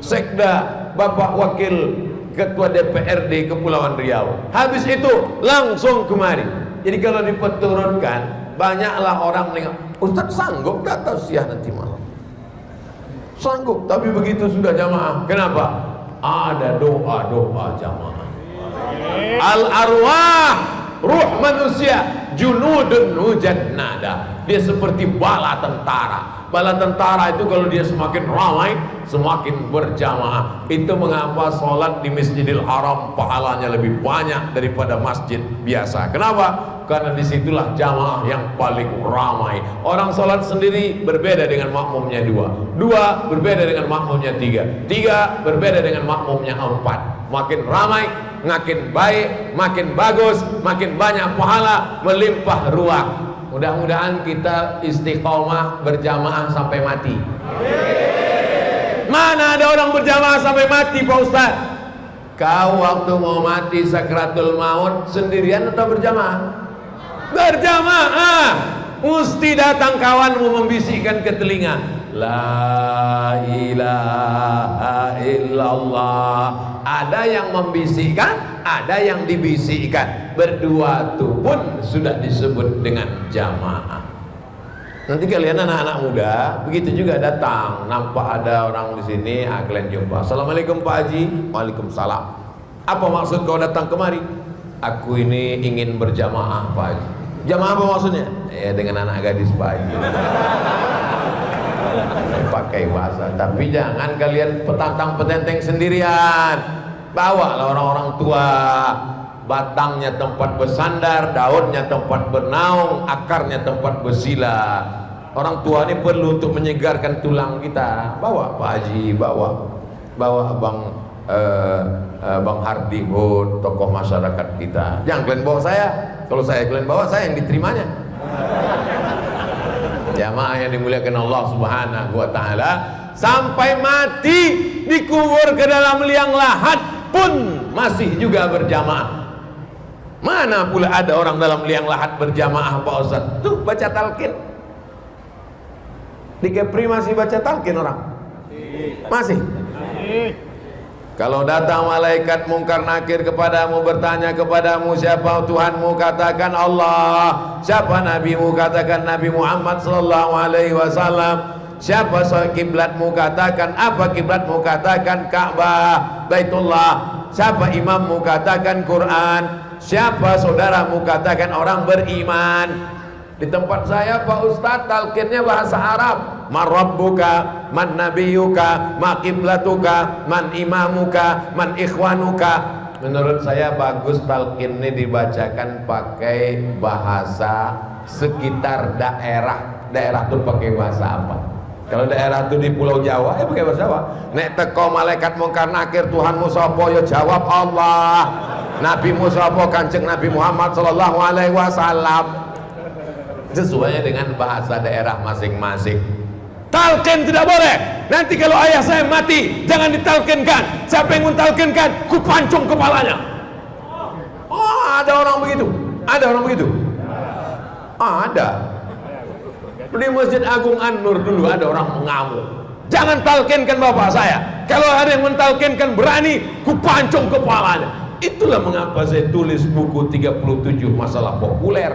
Sekda, Bapak Wakil Ketua DPRD Kepulauan Riau. Habis itu langsung kemari. Jadi kalau diperturutkan, banyaklah orang menengok, Ustaz sanggup tak tausiah nanti malam? Sanggup, tapi begitu sudah jamaah. Kenapa? Ada doa-doa jamaah. Al-arwah, ruh manusia, junudun mujannada. Dia seperti bala tentara. Bala tentara itu kalau dia semakin ramai, semakin berjamaah. Itu mengapa sholat di Masjidil Haram pahalanya lebih banyak daripada masjid biasa. Kenapa? Karena disitulah jamaah yang paling ramai. Orang sholat sendiri berbeda dengan makmumnya dua. Dua berbeda dengan makmumnya tiga. Tiga berbeda dengan makmumnya empat. Makin ramai, makin baik, makin bagus, makin banyak pahala, melimpah ruah. Mudah-mudahan kita istiqomah berjamaah sampai mati. Mana ada orang berjamaah sampai mati Pak Ustaz? Kau waktu mau mati sakratul maut sendirian atau berjamaah? Berjamaah. Mesti datang kawanmu membisikkan ke telinga, la ilaha illallah. Ada yang membisikkan, ada yang dibisikkan. Berdua itu pun sudah disebut dengan jamaah. Nanti kalian anak-anak muda begitu juga datang, nampak ada orang di sini, kalian jumpa. Assalamualaikum Pak Haji. Waalaikumsalam. Apa maksud kau datang kemari? Aku ini ingin berjamaah Pak Haji. Jamaah apa maksudnya? Ya dengan anak gadis Pak Haji. Pakai bahasa. Tapi jangan kalian petantang petenteng sendirian. Bawalah orang-orang tua. Batangnya tempat bersandar, daunnya tempat bernaung, akarnya tempat bersila. Orang tua ini perlu untuk menyegarkan tulang kita. Bawa Pak Haji, bawa Bang Hardi Hud, tokoh masyarakat kita. Jangan kalian bawa saya. Kalau saya kalian bawa, saya yang diterimanya. Jamaah yang dimuliakan Allah Subhanahu wa taala, sampai mati dikubur ke dalam liang lahat pun masih juga berjamaah. Mana pula ada orang dalam liang lahat berjamaah Pak Ustaz? Tuh baca talqin. Di Kepri masih baca talqin orang? Masih? Kalau datang malaikat mungkar nakir kepadamu, bertanya kepadamu, siapa Tuhanmu? Katakan Allah. Siapa nabimu? Katakan Nabi Muhammad sallallahu alaihi wasallam. Siapa kiblatmu? Katakan apa kiblatmu? Katakan Ka'bah, Baitullah. Siapa imammu? Katakan Quran. Siapa saudaramu? Katakan orang beriman. Di tempat saya Pak Ustadz talqinnya bahasa Arab. Man rabbuka, man nabiyuka, ma qiblatuka, man imamuka, man ikhwanuka. Menurut saya bagus talqin ini dibacakan pakai bahasa sekitar daerah. Daerah itu pakai bahasa apa? Kalau daerah itu di Pulau Jawa, pakai bahasa Jawa. Nek teko malaikat mungkar nakir, Tuhanmu sapa? Ya jawab Allah. Nabimu sapa? Kanjeng Nabi Muhammad sallallahu alaihi wasallam. Sesuai dengan bahasa daerah masing-masing. Talqin tidak boleh. Nanti kalau ayah saya mati, jangan ditalqinkan. Siapa yang mentalqinkan, ku pancung kepalanya. Oh, ada orang begitu. Ada orang begitu. Ada. Di Masjid Agung An-Nur dulu ada orang mengamuk. Jangan talqinkan bapak saya. Kalau ada yang mentalqinkan berani, ku pancung kepalanya. Itulah mengapa saya tulis buku 37 masalah populer.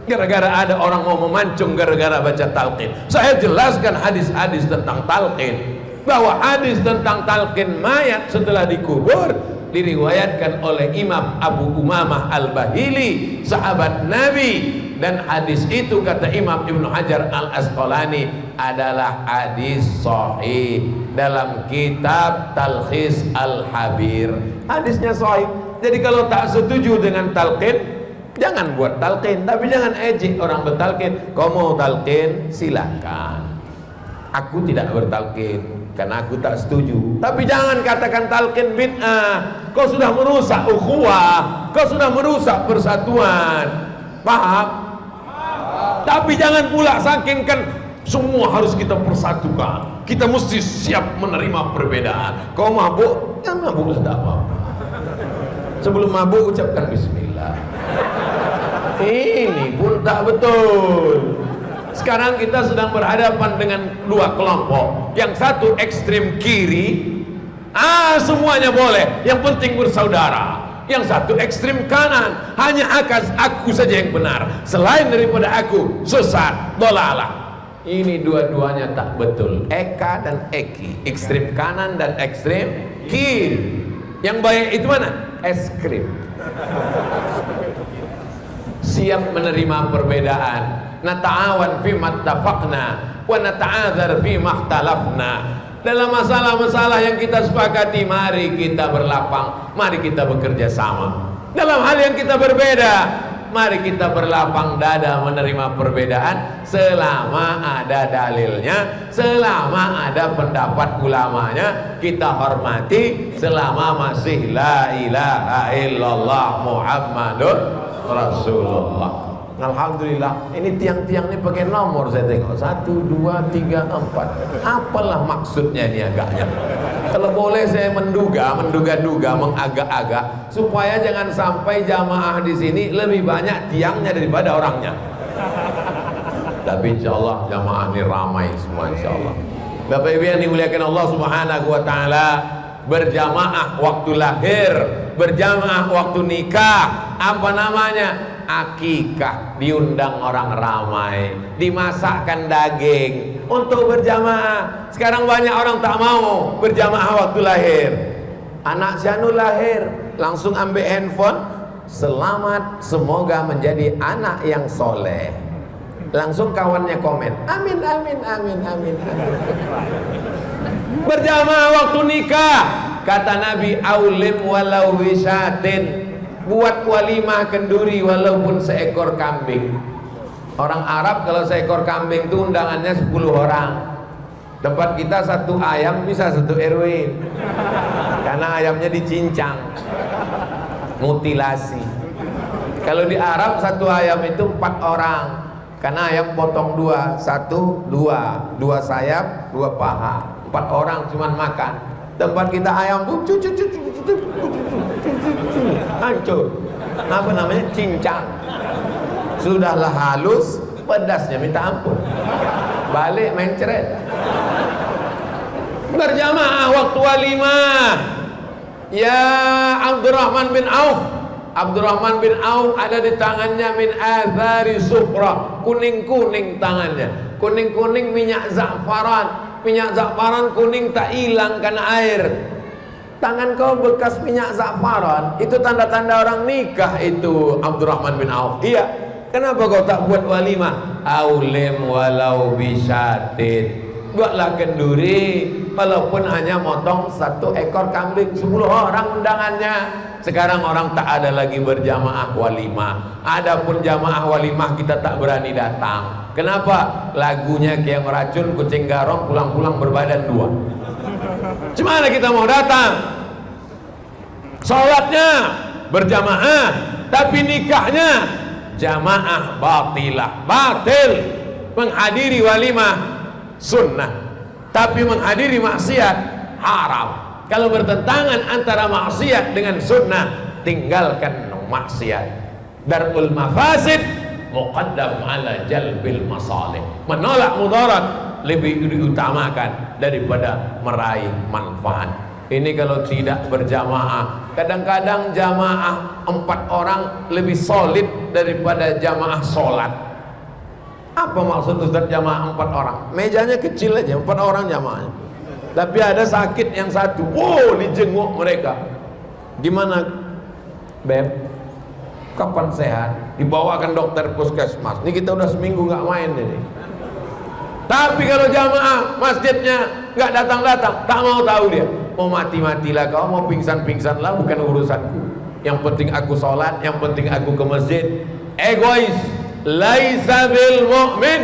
Gara-gara ada orang mau memancung gara-gara baca talqin. Saya jelaskan hadis-hadis tentang talqin, bahwa hadis tentang talqin mayat setelah dikubur diriwayatkan oleh Imam Abu Umamah Al-Bahili, sahabat Nabi, dan hadis itu kata Imam Ibnu Hajar Al-Asqalani adalah hadis sahih dalam kitab Talkhis Al-Habir. Hadisnya sahih. Jadi kalau tak setuju dengan talqin, jangan buat talqin, tapi jangan ejek orang bertalqin. Kau mau talqin, silakan. Aku tidak bertalqin karena aku tak setuju. Tapi jangan katakan talqin bid'ah. Kau sudah merusak ukhuwah, kau sudah merusak persatuan. Paham? Tapi jangan pula sakingkan semua harus kita persatukan. Kita mesti siap menerima perbedaan. Kau mabuk, ya mabuklah, tak apa-apa. Sebelum mabuk ucapkan bismillah. Ini pun tak betul. Sekarang kita sedang berhadapan dengan dua kelompok. Yang satu ekstrem kiri, semuanya boleh, yang penting bersaudara. Yang satu ekstrem kanan, hanya aku saja yang benar, selain daripada aku sesat, dolalah. Ini dua-duanya tak betul. Eka dan Eki, ekstrem kanan dan ekstrem kiri. Yang baik itu mana? Es krim. Siap menerima perbedaan. Nata'awan fi mattafaqna wa nata'adzar fi makhtalafna. Dalam masalah-masalah yang kita sepakati, mari kita berlapang, mari kita bekerja sama. Dalam hal yang kita berbeda, mari kita berlapang dada menerima perbedaan selama ada dalilnya, selama ada pendapat ulamanya, kita hormati selama masih la ilaha illallah Muhammadur Rasulullah. Alhamdulillah, ini tiang-tiang ini pakai nomor saya tengok 1, 2, 3, 4. Apalah maksudnya ini agaknya? Kalau boleh saya menduga-duga, mengagak-agak supaya jangan sampai jamaah di sini lebih banyak tiangnya daripada orangnya. Tapi insya Allah jamaah ini ramai semua insya Allah. Bapak Ibu yang dimuliakan Allah Subhanahu Wa Taala, berjamaah waktu lahir, berjamaah waktu nikah, apa namanya? Akikah, diundang orang ramai, dimasakkan daging untuk berjamaah. Sekarang banyak orang tak mau berjamaah waktu lahir. Anak Syanu lahir, langsung ambil handphone, selamat, semoga menjadi anak yang soleh. Langsung kawannya komen, amin, amin, amin, amin, amin. Berjamaah waktu nikah, kata Nabi, aulim walau wisatin, buat walimah kenduri walaupun seekor kambing. Orang Arab kalau seekor kambing itu undangannya 10 orang. Tempat kita 1 ayam bisa 1 RW, karena ayamnya dicincang, mutilasi. Kalau di Arab 1 ayam itu 4 orang, karena ayam potong 2, 1, 2 sayap, 2 paha, 4 orang cuman makan. Tempat kita ayam tuh hancur. Apa namanya? Cincang. Sudahlah halus, pedasnya minta ampun. Balik main ceret. Berjamaah waktu walimah. Ya Abdurrahman bin Auf. Abdurrahman bin Auf ada di tangannya min azari sufra, kuning-kuning tangannya. Kuning-kuning minyak za'faran. Minyak za'faran kuning tak hilang karena air. Tangan kau bekas minyak za'faran, itu tanda-tanda orang nikah itu, Abdurrahman bin Auf. Iya. Kenapa kau tak buat walimah? Aulim walau bisyatin. Buatlah kenduri, walaupun hanya motong 1 ekor kambing, 10 orang undangannya. Sekarang orang tak ada lagi berjamaah walimah. Adapun jamaah walimah kita tak berani datang. Kenapa? Lagunya kayak meracun, kucing garong, pulang-pulang berbadan 2. Gimana kita mau datang? Sholatnya berjamaah, tapi nikahnya jamaah batilah, batil. Menghadiri walimah sunnah. Tapi menghadiri maksiat haram. Kalau bertentangan antara maksiat dengan sunnah, tinggalkan maksiat. Darul mafasid muqaddam ala jalbil masalih. Menolak mudarat lebih diutamakan daripada meraih manfaat. Ini kalau tidak berjamaah. Kadang-kadang jamaah 4 orang lebih solid daripada jamaah sholat. Apa maksud Ustaz jamaah 4 orang? Mejanya kecil aja, 4 orang jamaahnya. Tapi ada sakit yang satu, wow, dijenguk mereka. Gimana Beb? Kapan sehat? Dibawakan dokter puskesmas. Ini kita udah seminggu nggak main ini. Tapi kalau jamaah masjidnya nggak datang-datang, tak mau tahu dia. Mau mati-matilah kau, mau pingsan-pingsan lah, bukan urusanku. Yang penting aku sholat, yang penting aku ke masjid. Egois. Laisa bil mu'min,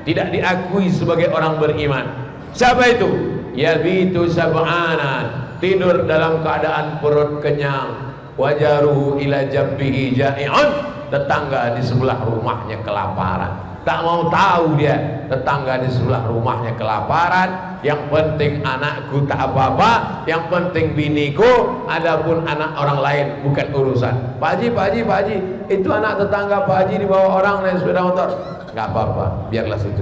tidak diakui sebagai orang beriman. Siapa itu? Yabitu sab'anan, tidur dalam keadaan perut kenyang. Wajaruhu ila jabbihi ja'i'un, tetangga di sebelah rumahnya kelaparan. Tak mau tahu dia, tetangga di sebelah rumahnya kelaparan. Yang penting anakku tak apa-apa, yang penting biniku, adapun anak orang lain bukan urusan. Pak Haji, itu anak tetangga Pak Haji dibawa orang naik sepeda motor. Gak apa-apa, biarlah situ.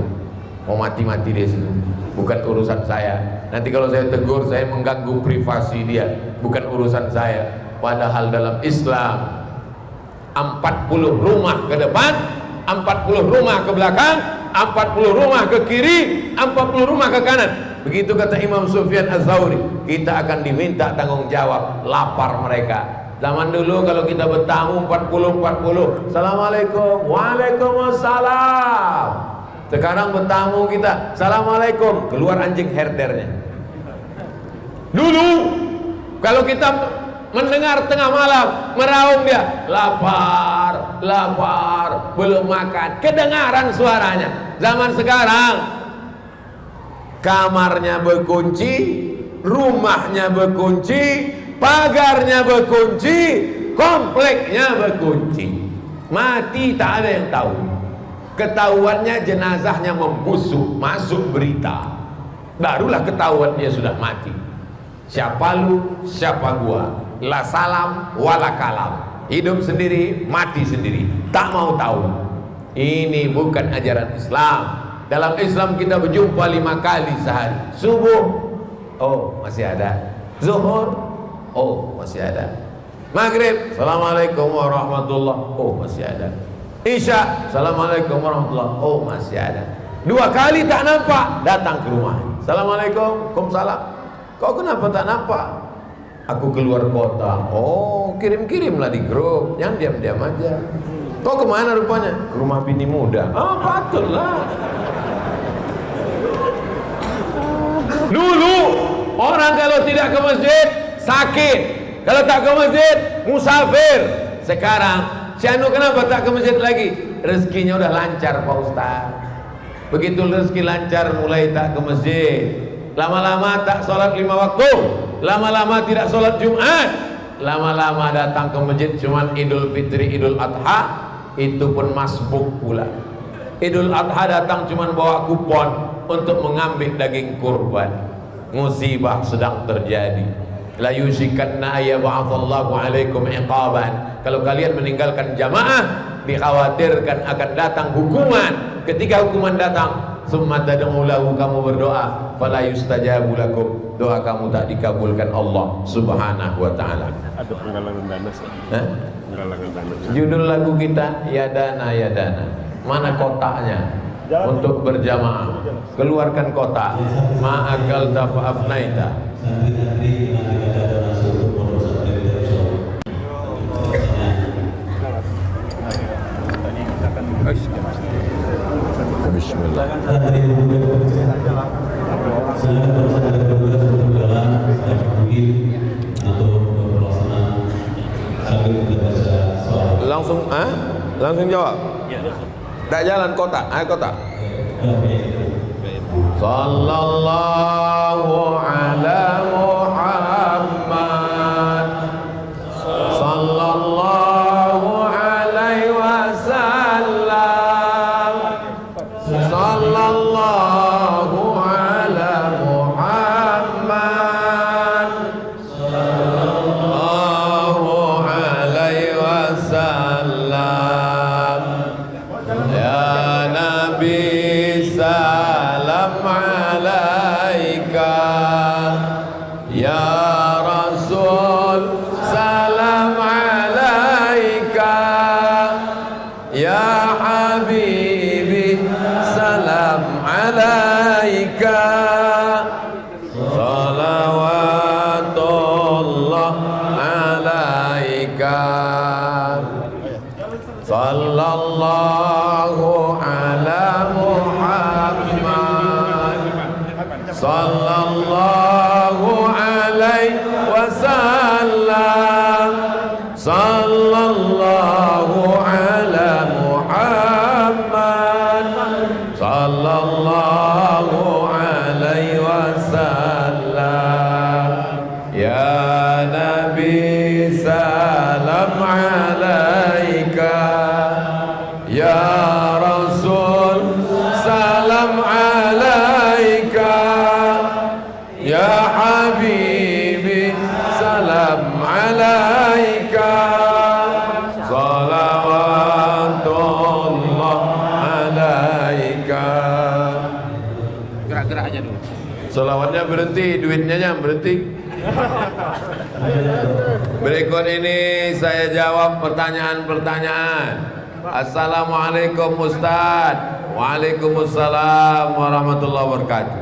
Mau mati-mati dia situ, bukan urusan saya. Nanti kalau saya tegur, saya mengganggu privasi dia, bukan urusan saya. Padahal dalam Islam 40 rumah ke depan, 40 rumah ke belakang, 40 rumah ke kiri, 40 rumah ke kanan. Begitu kata Imam Sufyan Az-Zawri, kita akan diminta tanggung jawab lapar mereka. Zaman dulu kalau kita bertamu 40. Assalamualaikum, waalaikumsalam. Sekarang bertamu kita, assalamualaikum, keluar anjing herdernya. Dulu kalau kita mendengar tengah malam meraung dia, lapar, belum makan, kedengaran suaranya. Zaman sekarang kamarnya berkunci, rumahnya berkunci, pagarnya berkunci, kompleknya berkunci. Mati tak ada yang tahu. Ketahuannya jenazahnya membusuk, masuk berita, barulah ketahuan dia sudah mati. Siapa lu, siapa gua, la salam wala kalam, hidup sendiri, mati sendiri, tak mau tahu. Ini bukan ajaran Islam. Dalam Islam kita berjumpa 5 kali sehari. Subuh, oh masih ada. Zuhur, oh masih ada. Maghrib, assalamualaikum warahmatullah, oh masih ada. Isya, assalamualaikum warahmatullah, oh masih ada. 2 kali tak nampak, datang ke rumah, assalamualaikum, waalaikumsalam. Kau kenapa tak nampak? Aku keluar kota. Oh, kirim-kirimlah di grup, jangan diam-diam aja. Kau kemana rupanya? Ke rumah bini muda. Oh, patutlah. Dulu orang kalau tidak ke masjid sakit, kalau tak ke masjid musafir. Sekarang si Anu kenapa tak ke masjid lagi? Rezekinya udah lancar Pak Ustaz. Begitu rezeki lancar mulai tak ke masjid. Lama-lama tak sholat 5 waktu, lama-lama tidak sholat Jumat, lama-lama datang ke masjid cuman Idul Fitri, Idul Adha, itu pun masbuk pula. Idul Adha datang cuman bawa kupon untuk mengambil daging kurban. Musibah sedang terjadi. La yusikanna ayyab'atsallahu alaikum iqaban. Kalau kalian meninggalkan jamaah, dikhawatirkan akan datang hukuman. Ketika hukuman datang, summa tad'u lahu, kamu berdoa, fala yustajabu lakum, doa kamu tak dikabulkan Allah Subhanahu wa taala. Ada penggalangan dana. Penggalangan dana. Judul lagu kita Ya Dana Ya Dana. Mana kotaknya untuk berjamaah? Keluarkan kotak. Ma'akal dafa'afnaita. Bismillah. Langsung jawab. Tak jalan kotak, ayo kotak. Sallallahu ala Muhammad, sallallahu alaihi wasallam, sallallahu Ya Habibi salam alaika salawatullah alaika sallallahu ala Muhammad sallallahu alaihi wasallam sallallahu ala Muhammad sallallahu alaihi wasallam ya Nabi salam alaika ya Rasul salam alaika ya Habibi salam alaika salawatullah alaika. Gerak-gerak aja dulu. Salawatnya berhenti, duitnya jangan berhenti. Berikut ini saya jawab pertanyaan-pertanyaan. Assalamualaikum Ustaz. Waalaikumsalam warahmatullahi wabarakatuh.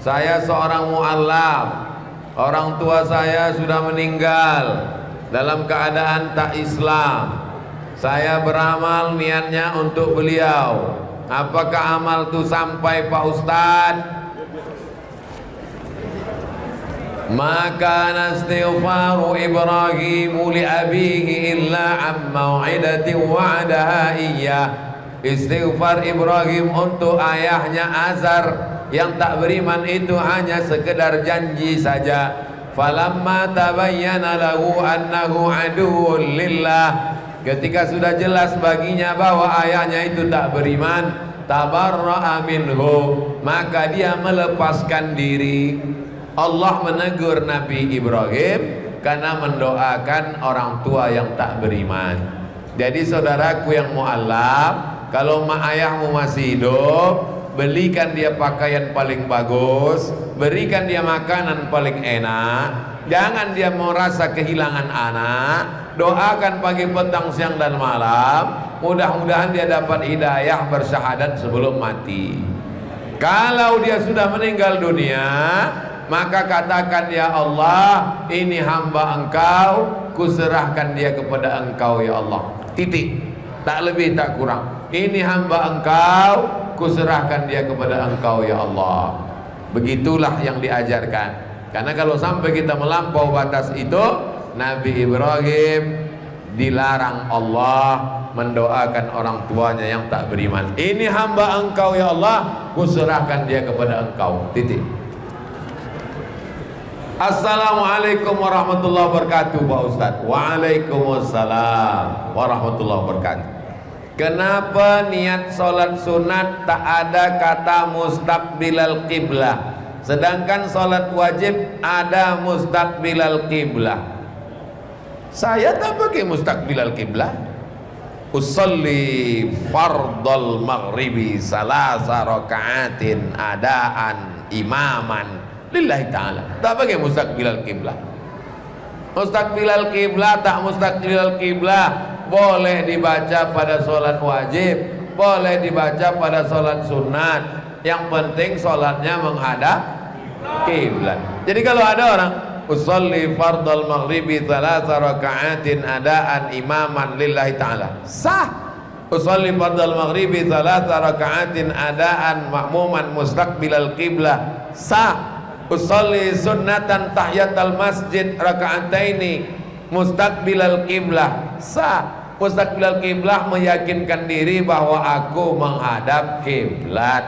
Saya seorang mu'allam. Orang tua saya sudah meninggal dalam keadaan tak Islam. Saya beramal niatnya untuk beliau. Apakah amal itu sampai Pak Ustaz? Maka nastighfaru Ibrahim li abihi illa am mau'idatin wa'adaha iyyah. Istighfar Ibrahim untuk ayahnya Azar yang tak beriman itu hanya sekedar janji saja. Falamma tabayyana lahu annahu aduwwun lillah, ketika sudah jelas baginya bahwa ayahnya itu tak beriman, tabarra'a minhu, maka dia melepaskan diri. Allah menegur Nabi Ibrahim karena mendoakan orang tua yang tak beriman. Jadi saudaraku yang mu'alaf, kalau mak ayahmu masih hidup, belikan dia pakaian paling bagus, berikan dia makanan paling enak. Jangan dia merasa kehilangan anak. Doakan pagi, petang, siang dan malam. Mudah-mudahan dia dapat hidayah bersyahadat sebelum mati. Kalau dia sudah meninggal dunia, maka katakan, ya Allah, ini hamba Engkau, kuserahkan dia kepada Engkau ya Allah. Titik, tak lebih tak kurang. Ini hamba Engkau, kuserahkan dia kepada Engkau ya Allah. Begitulah yang diajarkan. Karena kalau sampai kita melampau batas itu, Nabi Ibrahim dilarang Allah mendoakan orang tuanya yang tak beriman. Ini hamba Engkau ya Allah, kuserahkan dia kepada Engkau. Titik. Assalamualaikum warahmatullahi wabarakatuh Pak Ustaz. Waalaikumsalam warahmatullahi wabarakatuh. Kenapa niat sholat sunat tak ada kata mustaqbilal qiblah, sedangkan sholat wajib ada mustaqbilal qiblah? Saya tak pakai mustaqbilal qiblah. Usalli fardal maghribi salasa raka'atin adaan imaman lillahi ta'ala. Tak pakai mustaqbilal qiblah. Mustaqbilal qiblah tak mustaqbilal qiblah boleh dibaca pada sholat wajib, boleh dibaca pada sholat sunat. Yang penting sholatnya menghadap kiblat. Jadi kalau ada orang usolli fardal maghribi thalatha raka'atin adaan imaman lillahi ta'ala, sah. Usolli fardal maghribi thalatha raka'atin adaan ma'muman mustaqbilal qiblah, sah. Usolli sunnatan tahiyatal masjid raka'ataini mustaqbilal qiblah, sah. Mustaqbilal qiblah meyakinkan diri bahwa aku menghadap kiblat.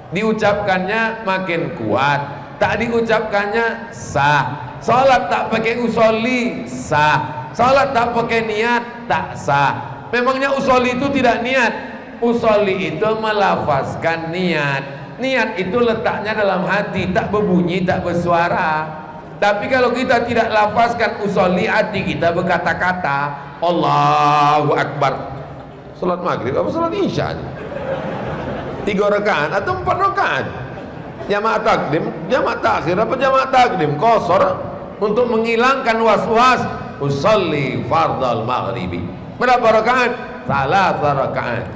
Diucapkannya makin kuat, tak diucapkannya sah. Salat tak pakai usolli sah. Salat tak pakai niat tak sah. Memangnya usolli itu tidak niat? Usolli itu melafazkan niat. Niat itu letaknya dalam hati, tak berbunyi, tak bersuara. Tapi kalau kita tidak lafazkan usolli, hati kita berkata-kata. Allahu Akbar. Salat maghrib apa salat isya? 3 rakaat atau 4 rakaat? Jamaah takdim, jamaah takhir apa jamaah takdim? Qasar untuk menghilangkan was-was. Usolli fardal maghribi. Berapa rakaat? salasa rakaat.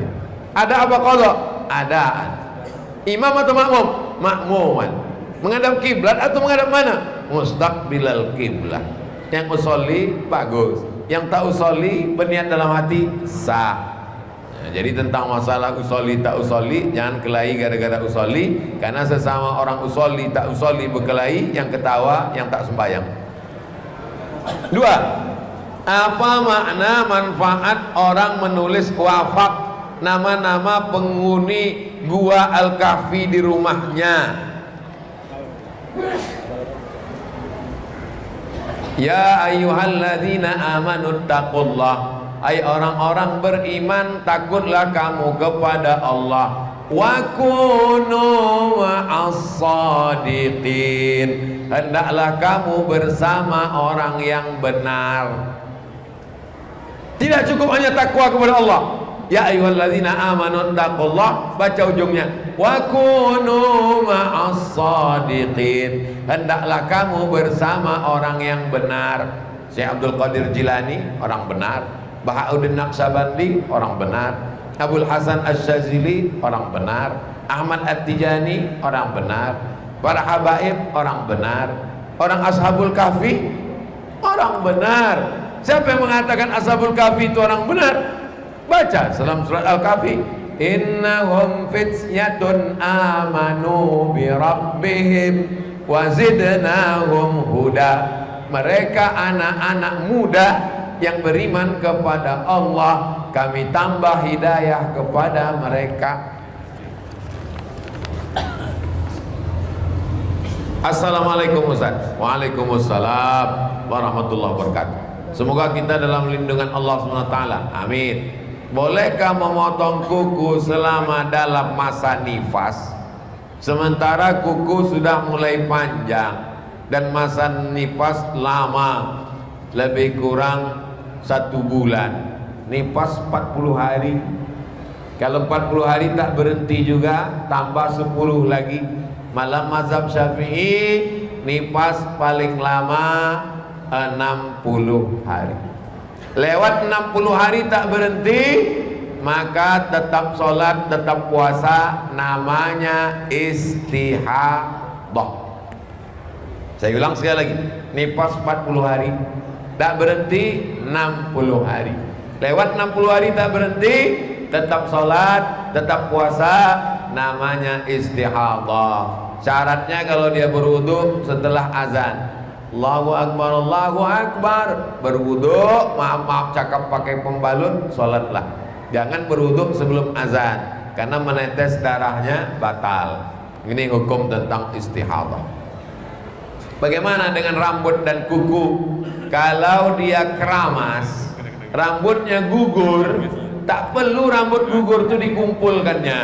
Ada apa qadha? Ada. Imam atau makmum? Makmuman. Menghadap kiblat atau menghadap mana? Mustaqbilal kiblat. Yang usolli bagus, yang tak usolli berniat dalam hati sah. Nah, jadi tentang masalah usolli tak usolli, jangan kelahi gara-gara usolli, karena sesama orang usolli tak usolli berkelahi, yang ketawa yang tak sembahyang. Dua, apa makna manfaat orang menulis wafak nama-nama penghuni gua Al-Kahfi di rumahnya? Ya ayyuhalladzina amanu taqullah, hai orang-orang beriman, takutlah kamu kepada Allah. Wa kunu ma'as-shadiqin, hendaklah kamu bersama orang yang benar. Tidak cukup hanya takwa kepada Allah. Ya ayyuhalladzina amanu taqullah, baca ujungnya wa kunu ma'as-shadiqin, hendaklah kamu bersama orang yang benar. Syekh Abdul Qadir Jilani orang benar, Bahauddin Naqsyabandi orang benar, Abul Hasan Asy-Syadzili orang benar, Ahmad At-Tijani orang benar, para habaib orang benar, orang Ashabul Kahfi orang benar. Siapa yang mengatakan Ashabul Kahfi itu orang benar? Baca dalam surat Al-Kahfi, innahum fityatun amanu bi rabbihim wa zidnahum huda. Mereka anak-anak muda yang beriman kepada Allah, kami tambah hidayah kepada mereka. Assalamualaikum Ustaz. Waalaikumsalam warahmatullahi wabarakatuh. Semoga kita dalam lindungan Allah SWT. Amin. Bolehkah memotong kuku selama dalam masa nifas, sementara kuku sudah mulai panjang dan masa nifas lama, lebih kurang 1 bulan? Nifas 40 hari. Kalau 40 hari tak berhenti juga, tambah 10 lagi. Malam mazhab Syafi'i nifas paling lama 60 hari. Lewat 60 hari tak berhenti, maka tetap sholat, tetap puasa, namanya istihadah. Saya ulang sekali lagi, nifas 40 hari tak berhenti, 60 hari. Lewat 60 hari tak berhenti, tetap sholat, tetap puasa, namanya istihadah. Syaratnya kalau dia berwudu setelah azan, Allahu Akbar, Allahu Akbar, berwudu, maaf cakap pakai pembalut, sholatlah. Jangan berwudu sebelum azan, karena menetes darahnya batal. Ini hukum tentang istihadah. Bagaimana dengan rambut dan kuku? Kalau dia keramas, rambutnya gugur, tak perlu rambut gugur itu dikumpulkannya,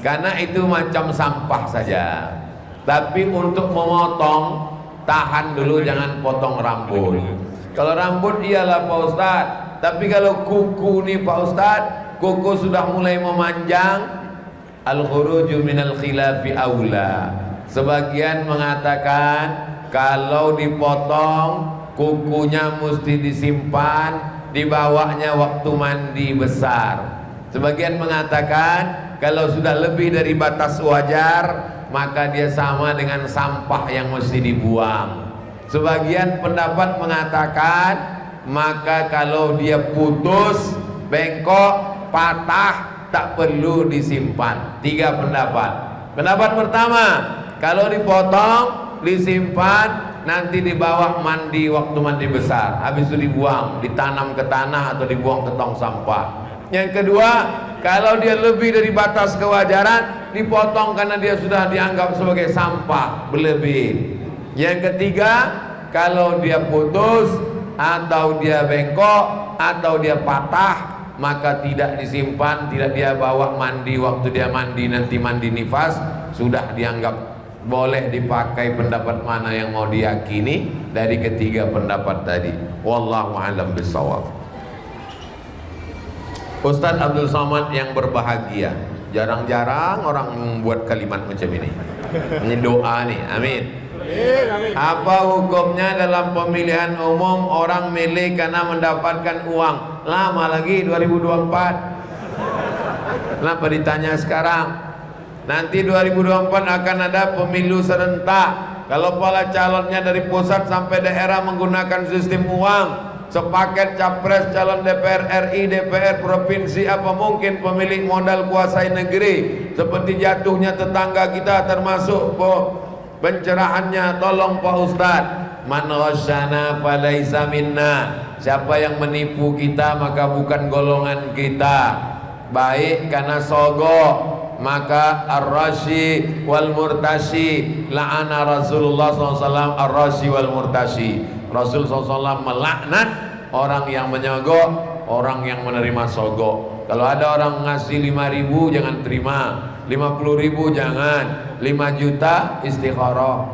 karena itu macam sampah saja. Tapi untuk memotong, tahan dulu, jangan potong rambut. Kalau rambut iyalah Pak Ustadz, tapi kalau kuku nih Pak Ustadz, kuku sudah mulai memanjang, al-khuruju minal khilafi aula. Sebagian mengatakan kalau dipotong, kukunya mesti disimpan, dibawanya waktu mandi besar. Sebagian mengatakan kalau sudah lebih dari batas wajar, maka dia sama dengan sampah yang mesti dibuang. Sebagian pendapat mengatakan maka kalau dia putus, bengkok, patah, tak perlu disimpan. 3 pendapat. Pendapat pertama, kalau dipotong, disimpan, nanti dibawa mandi waktu mandi besar, habis itu dibuang, ditanam ke tanah atau dibuang ke tong sampah. Yang kedua, kalau dia lebih dari batas kewajaran, dipotong karena dia sudah dianggap sebagai sampah berlebih. Yang ketiga, kalau dia putus atau dia bengkok atau dia patah, maka tidak disimpan, tidak dia bawa mandi waktu dia mandi, nanti mandi nifas, sudah dianggap boleh dipakai. Pendapat mana yang mau diyakini dari ketiga pendapat tadi? Wallahu a'lam bishawab. Ustadz Abdul Somad yang berbahagia, jarang-jarang orang membuat kalimat macam ini. Ini doa nih, amin. Apa hukumnya dalam pemilihan umum orang milih karena mendapatkan uang? Lama lagi 2024. Kenapa ditanya sekarang? Nanti 2024 akan ada pemilu serentak. Kalau para calonnya dari pusat sampai daerah menggunakan sistem uang, sepaket capres, calon DPR RI, DPR provinsi, apa mungkin pemilik modal kuasai negeri? Seperti jatuhnya tetangga kita, termasuk pencerahannya. Tolong Pak Ustadz, man ghasyana falaisa minna. Siapa yang menipu kita maka bukan golongan kita. Baik karena sogok, maka ar-rashi wal murtashi, la'ana Rasulullah SAW ar-rashi wal murtashi. Rasul SAW melaknat orang yang menyogok, orang yang menerima sogok. Kalau ada orang ngasih 5.000 jangan terima, 50.000 jangan, 5 juta istikharah.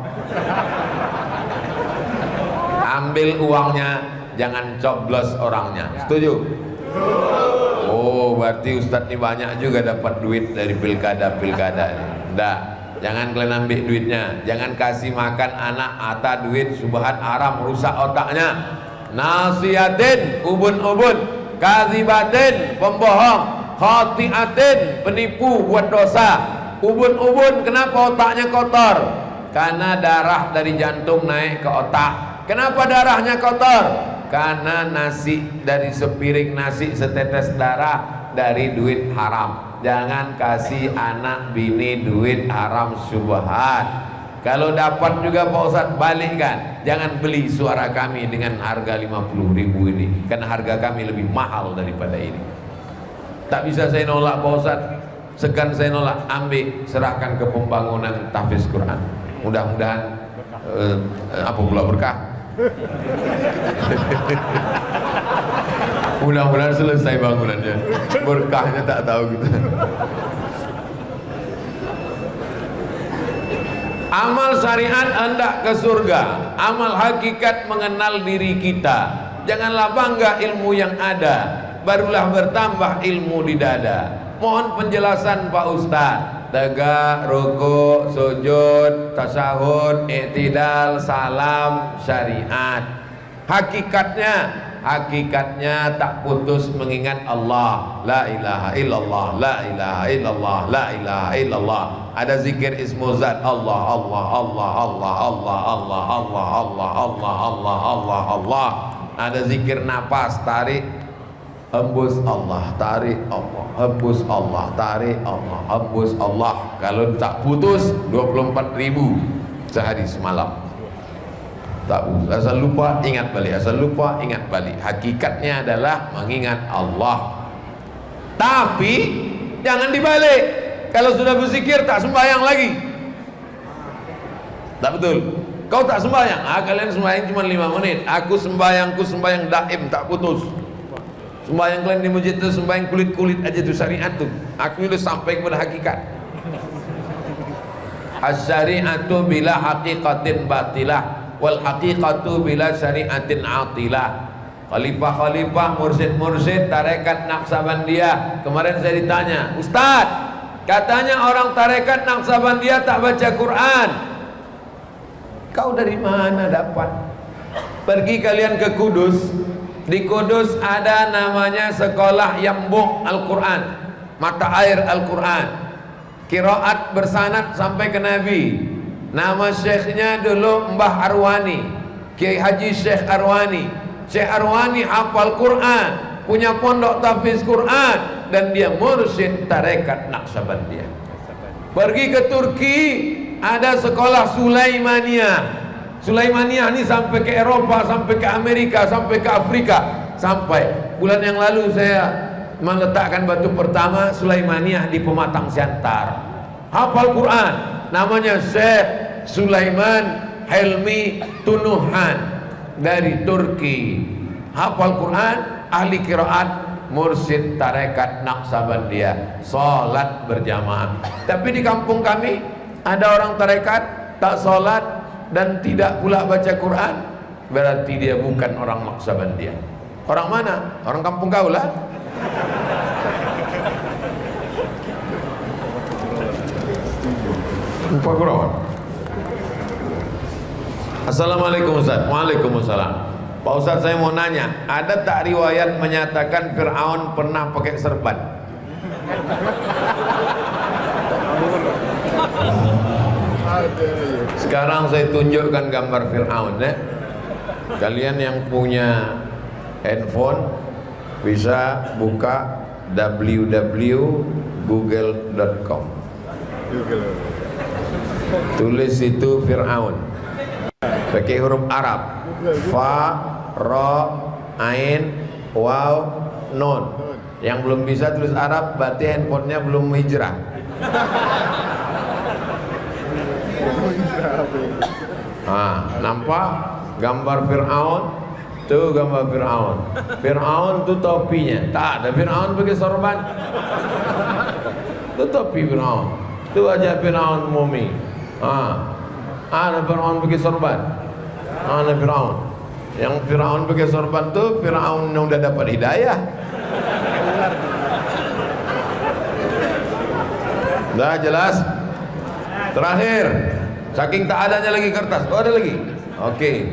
Ambil uangnya, jangan coblos orangnya. Setuju? Oh, berarti Ustadz ini banyak juga dapat duit dari pilkada-pilkada. Nggak, jangan kalian ambil duitnya. Jangan kasih makan anak ata duit subhan haram, rusak otaknya. Nasihatin, ubun-ubun, kazibatin, pembohong, khatiatin, penipu, buat dosa. Ubun-ubun, kenapa otaknya kotor? Karena darah dari jantung naik ke otak. Kenapa darahnya kotor? Karena nasi, dari sepiring nasi setetes darah dari duit haram. Jangan kasih anak bini duit haram subhan. Kalau dapat juga Pak Ustadz balikkan. Jangan beli suara kami dengan harga 50.000 ini, karena harga kami lebih mahal daripada ini. Tak bisa saya nolak Pak Ustadz, segan saya nolak. Ambil, serahkan ke pembangunan tahfiz Quran. Mudah-mudahan apa pula berkah. Mudah-mudahan selesai bangunannya, berkahnya tak tahu kita. Amal syariat hendak ke surga, amal hakikat mengenal diri kita. Janganlah bangga ilmu yang ada, barulah bertambah ilmu di dada. Mohon penjelasan Pak Ustadz. Tegak, ruku, sujud, tasyahud, i'tidal, salam, syariat. Hakikatnya tak putus mengingat Allah. La ilaha illallah, la ilaha illallah, la ilaha illallah. Ada zikir ismu zat Allah, Allah, Allah, Allah, Allah, Allah, Allah, Allah, Allah, Allah, Allah, Allah. Ada zikir napas, tarik, hembus Allah, tarik Allah, hembus Allah, tarik Allah, hembus Allah. Kalau tak putus 24.000 sehari semalam. Tak putus. Asal lupa ingat balik, asal lupa ingat balik. Hakikatnya adalah mengingat Allah. Tapi jangan dibalik. Kalau sudah berzikir tak sembahyang lagi. Tak betul. Kau tak sembahyang, kalian sembahyang cuma 5 menit. Aku sembahyangku sembahyang daim, tak putus. Sembahyang kalian di masjid itu sembahyang kulit-kulit aja tuh, syariat tuh. Aku sudah sampai kepada hakikat. As-syari'atu bila haqiqatin batilah, wal haqiqatu bila syari'atin atilah. Khalifah-khalifah, mursyid-mursyid tarekat Naqsabandiyah. Kemarin saya ditanya, Ustaz, katanya orang tarekat Naqsabandiyah tak baca Quran. Kau dari mana dapat? Pergi kalian ke Kudus. Di Kudus ada namanya sekolah Yambuk Al-Quran, mata air Al-Quran, qiraat bersanad sampai ke Nabi. Nama syekhnya dulu Mbah Arwani, Kiai Haji Syekh Arwani. Syekh Arwani hafal Quran, punya pondok tahfiz Quran, dan dia mursyid tarekat Naqsabandiyah. Pergi ke Turki, ada sekolah Sulaimaniyah. Sulaimaniyah ini sampai ke Eropa, sampai ke Amerika, sampai ke Afrika. Sampai bulan yang lalu saya meletakkan batu pertama Sulaimaniyah di Pematang Siantar. Hafal Quran, namanya Syekh Sulaiman Helmi Tunuhan dari Turki. Hafal Quran, ahli qiraat, mursyid tarekat Naqsabandiyah, salat berjamaah. Tapi di kampung kami ada orang tarekat tak salat dan tidak pula baca Quran, berarti dia bukan orang Naqsabandiyah. Orang mana? Orang kampung kau lah. Assalamualaikum Ustaz. Waalaikumsalam. Pak Ustadz, saya mau nanya, ada tak riwayat menyatakan Fir'aun pernah pakai serban? Sekarang saya tunjukkan gambar Fir'aun ya. Kalian yang punya handphone bisa buka www.google.com. Tulis itu Fir'aun pakai huruf Arab, Fa, Ra, Ain, Waw, Nun. Yang belum bisa tulis Arab berarti handphonenya belum hijrah. Nampak gambar Fir'aun? Tuh gambar Fir'aun. Fir'aun tuh topinya. Tak ada Fir'aun pakai sorban. Tuh topi Fir'aun. Tuh aja Fir'aun mumi. Ada Fir'aun pakai sorban. Ada Fir'aun. Yang Fir'aun pakai sorban tuh Fir'aun yang udah dapat hidayah. Dah jelas? Terakhir, saking tak adanya lagi kertas. Oh, ada lagi? Oke.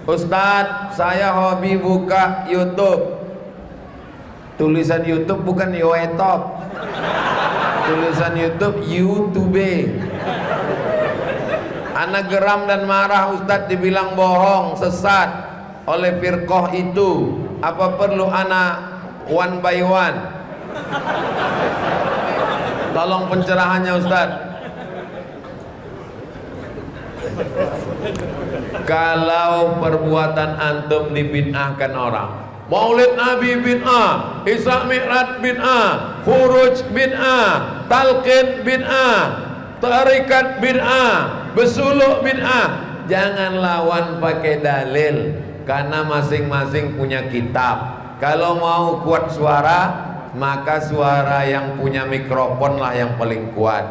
Ustadz, saya hobi buka YouTube. Tulisan YouTube bukan YouTube. Tulisan YouTube YouTube. Anak geram dan marah Ustadz dibilang bohong, sesat oleh firqah itu. Apa perlu anak one by one? Tolong pencerahannya Ustadz. Kalau perbuatan antum dibid'ahkan orang, Maulid Nabi bid'ah, Isra Mi'raj bid'ah, Furuj bid'ah, Talqin bid'ah, Tarikat bid'ah, Besuluk bid'ah, jangan lawan pakai dalil, karena masing-masing punya kitab. Kalau mau kuat suara, maka suara yang punya mikrofon lah yang paling kuat.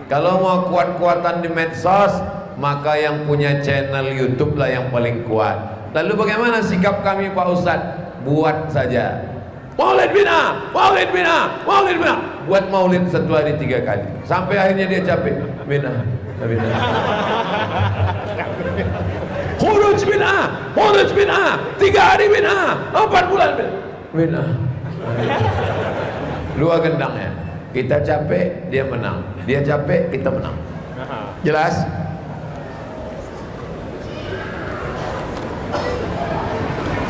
Kalau mau kuat-kuatan di medsos, maka yang punya channel YouTube lah yang paling kuat. Lalu bagaimana sikap kami Pak Ustadz? Buat saja Maulid bid'ah, Maulid bid'ah, Maulid bid'ah. Buat maulid 1 hari 3 kali sampai akhirnya dia capek. Bid'ah, bid'ah. Khuruj bid'ah, khuruj bid'ah, 3 hari bid'ah, 4 bulan bid'ah. Dua gendangnya. Kita capek, dia menang. Dia capek, kita menang. Jelas?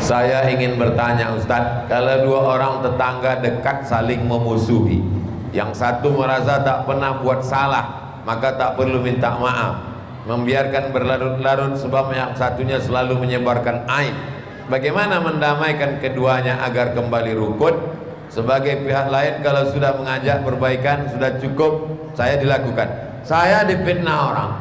Saya ingin bertanya Ustadz, kalau 2 orang tetangga dekat saling memusuhi, yang satu merasa tak pernah buat salah, maka tak perlu minta maaf, membiarkan berlarut-larut sebab yang satunya selalu menyebarkan aib. Bagaimana mendamaikan keduanya agar kembali rukun? Sebagai pihak lain, kalau sudah mengajak perbaikan sudah cukup, saya dilakukan. Saya difitnah orang.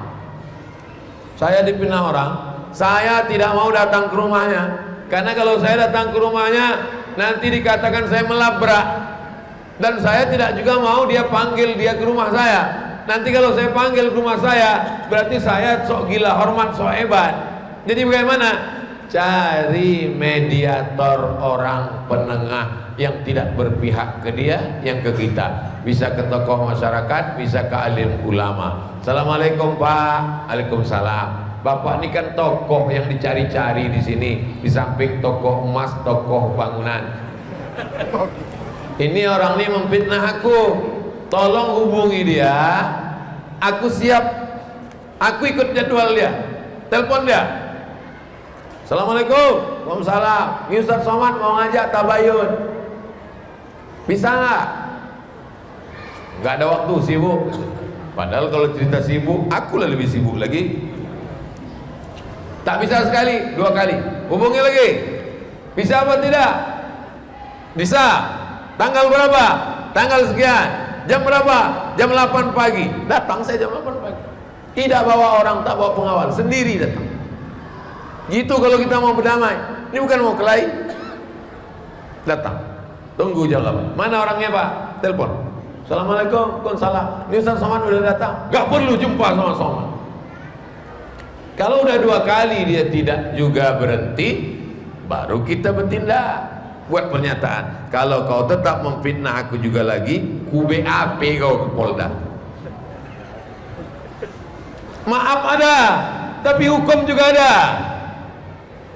Saya tidak mau datang ke rumahnya, karena kalau saya datang ke rumahnya nanti dikatakan saya melabrak, dan saya tidak juga mau dia panggil dia ke rumah saya. Nanti kalau saya panggil ke rumah saya, berarti saya sok gila hormat, sok hebat. Jadi bagaimana? Cari mediator, orang penengah yang tidak berpihak ke dia, yang ke kita. Bisa ke tokoh masyarakat, bisa ke alim ulama. Assalamualaikum Pak. Waalaikumsalam. Bapak ini kan tokoh yang dicari-cari di sini, di samping tokoh emas, tokoh bangunan. Ini orang ini memfitnah aku. Tolong hubungi dia. Aku siap. Aku ikut jadwal dia. Telepon dia. Assalamualaikum. Waalaikumsalam. Ini Ustaz Somad mau ngajak tabayun. Bisa nggak? Nggak ada waktu, sibuk. Padahal kalau cerita sibuk, aku lah lebih sibuk lagi. Tak bisa sekali, 2 kali. Hubungi lagi. Bisa apa tidak? Bisa. Tanggal berapa? Tanggal sekian. Jam berapa? Jam 8 pagi. Datang saya jam 8 pagi. Tidak bawa orang, tak bawa pengawal, sendiri datang. Gitu kalau kita mau berdamai. Ini bukan mau kelahi. Datang. Tunggu jam 8. Mana orangnya Pak? Telepon. Assalamualaikum. Waalaikumsalam. Ini Ustaz Somad udah datang. Gak perlu jumpa sama Somad. Kalau udah 2 kali dia tidak juga berhenti, baru kita bertindak. Buat pernyataan. Kalau kau tetap memfitnah aku juga lagi, ku BAP kau ke Polda. Maaf ada, tapi hukum juga ada.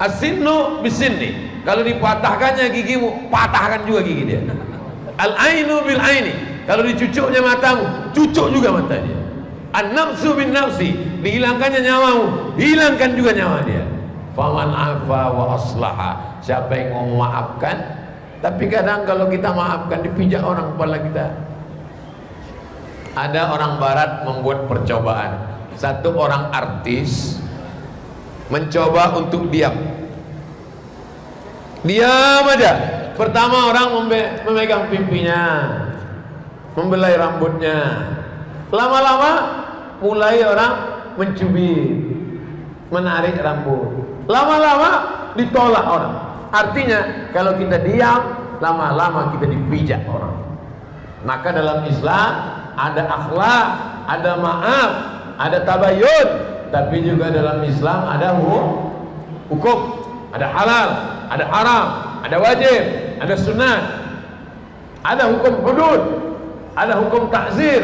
As-sinnu bisinni. Kalau dipatahkannya gigimu, patahkan juga gigi dia. Al-ainu bil aini. Kalau dicucuknya matamu, cucuk juga mata dia. An-nafsu bin nafsi. Dihilangkannya nyawamu, hilangkan juga nyawa dia. Faman afa wa aslaha. Siapa yang mau memaafkan? Tapi kadang kalau kita maafkan, dipijak orang kepala kita. Ada orang barat membuat percobaan. Satu orang artis mencoba untuk diam. Diam aja. Pertama orang memegang pipinya, membelai rambutnya. Lama-lama mulai orang mencubit, menarik rambut. Lama-lama ditolak orang. Artinya kalau kita diam, lama-lama kita dipijak orang. Maka dalam Islam ada akhlak, ada maaf, ada tabayun. Tapi juga dalam Islam ada hukum, ada halal, ada haram, ada wajib, ada sunat, ada hukum hudud, ada hukum takzir,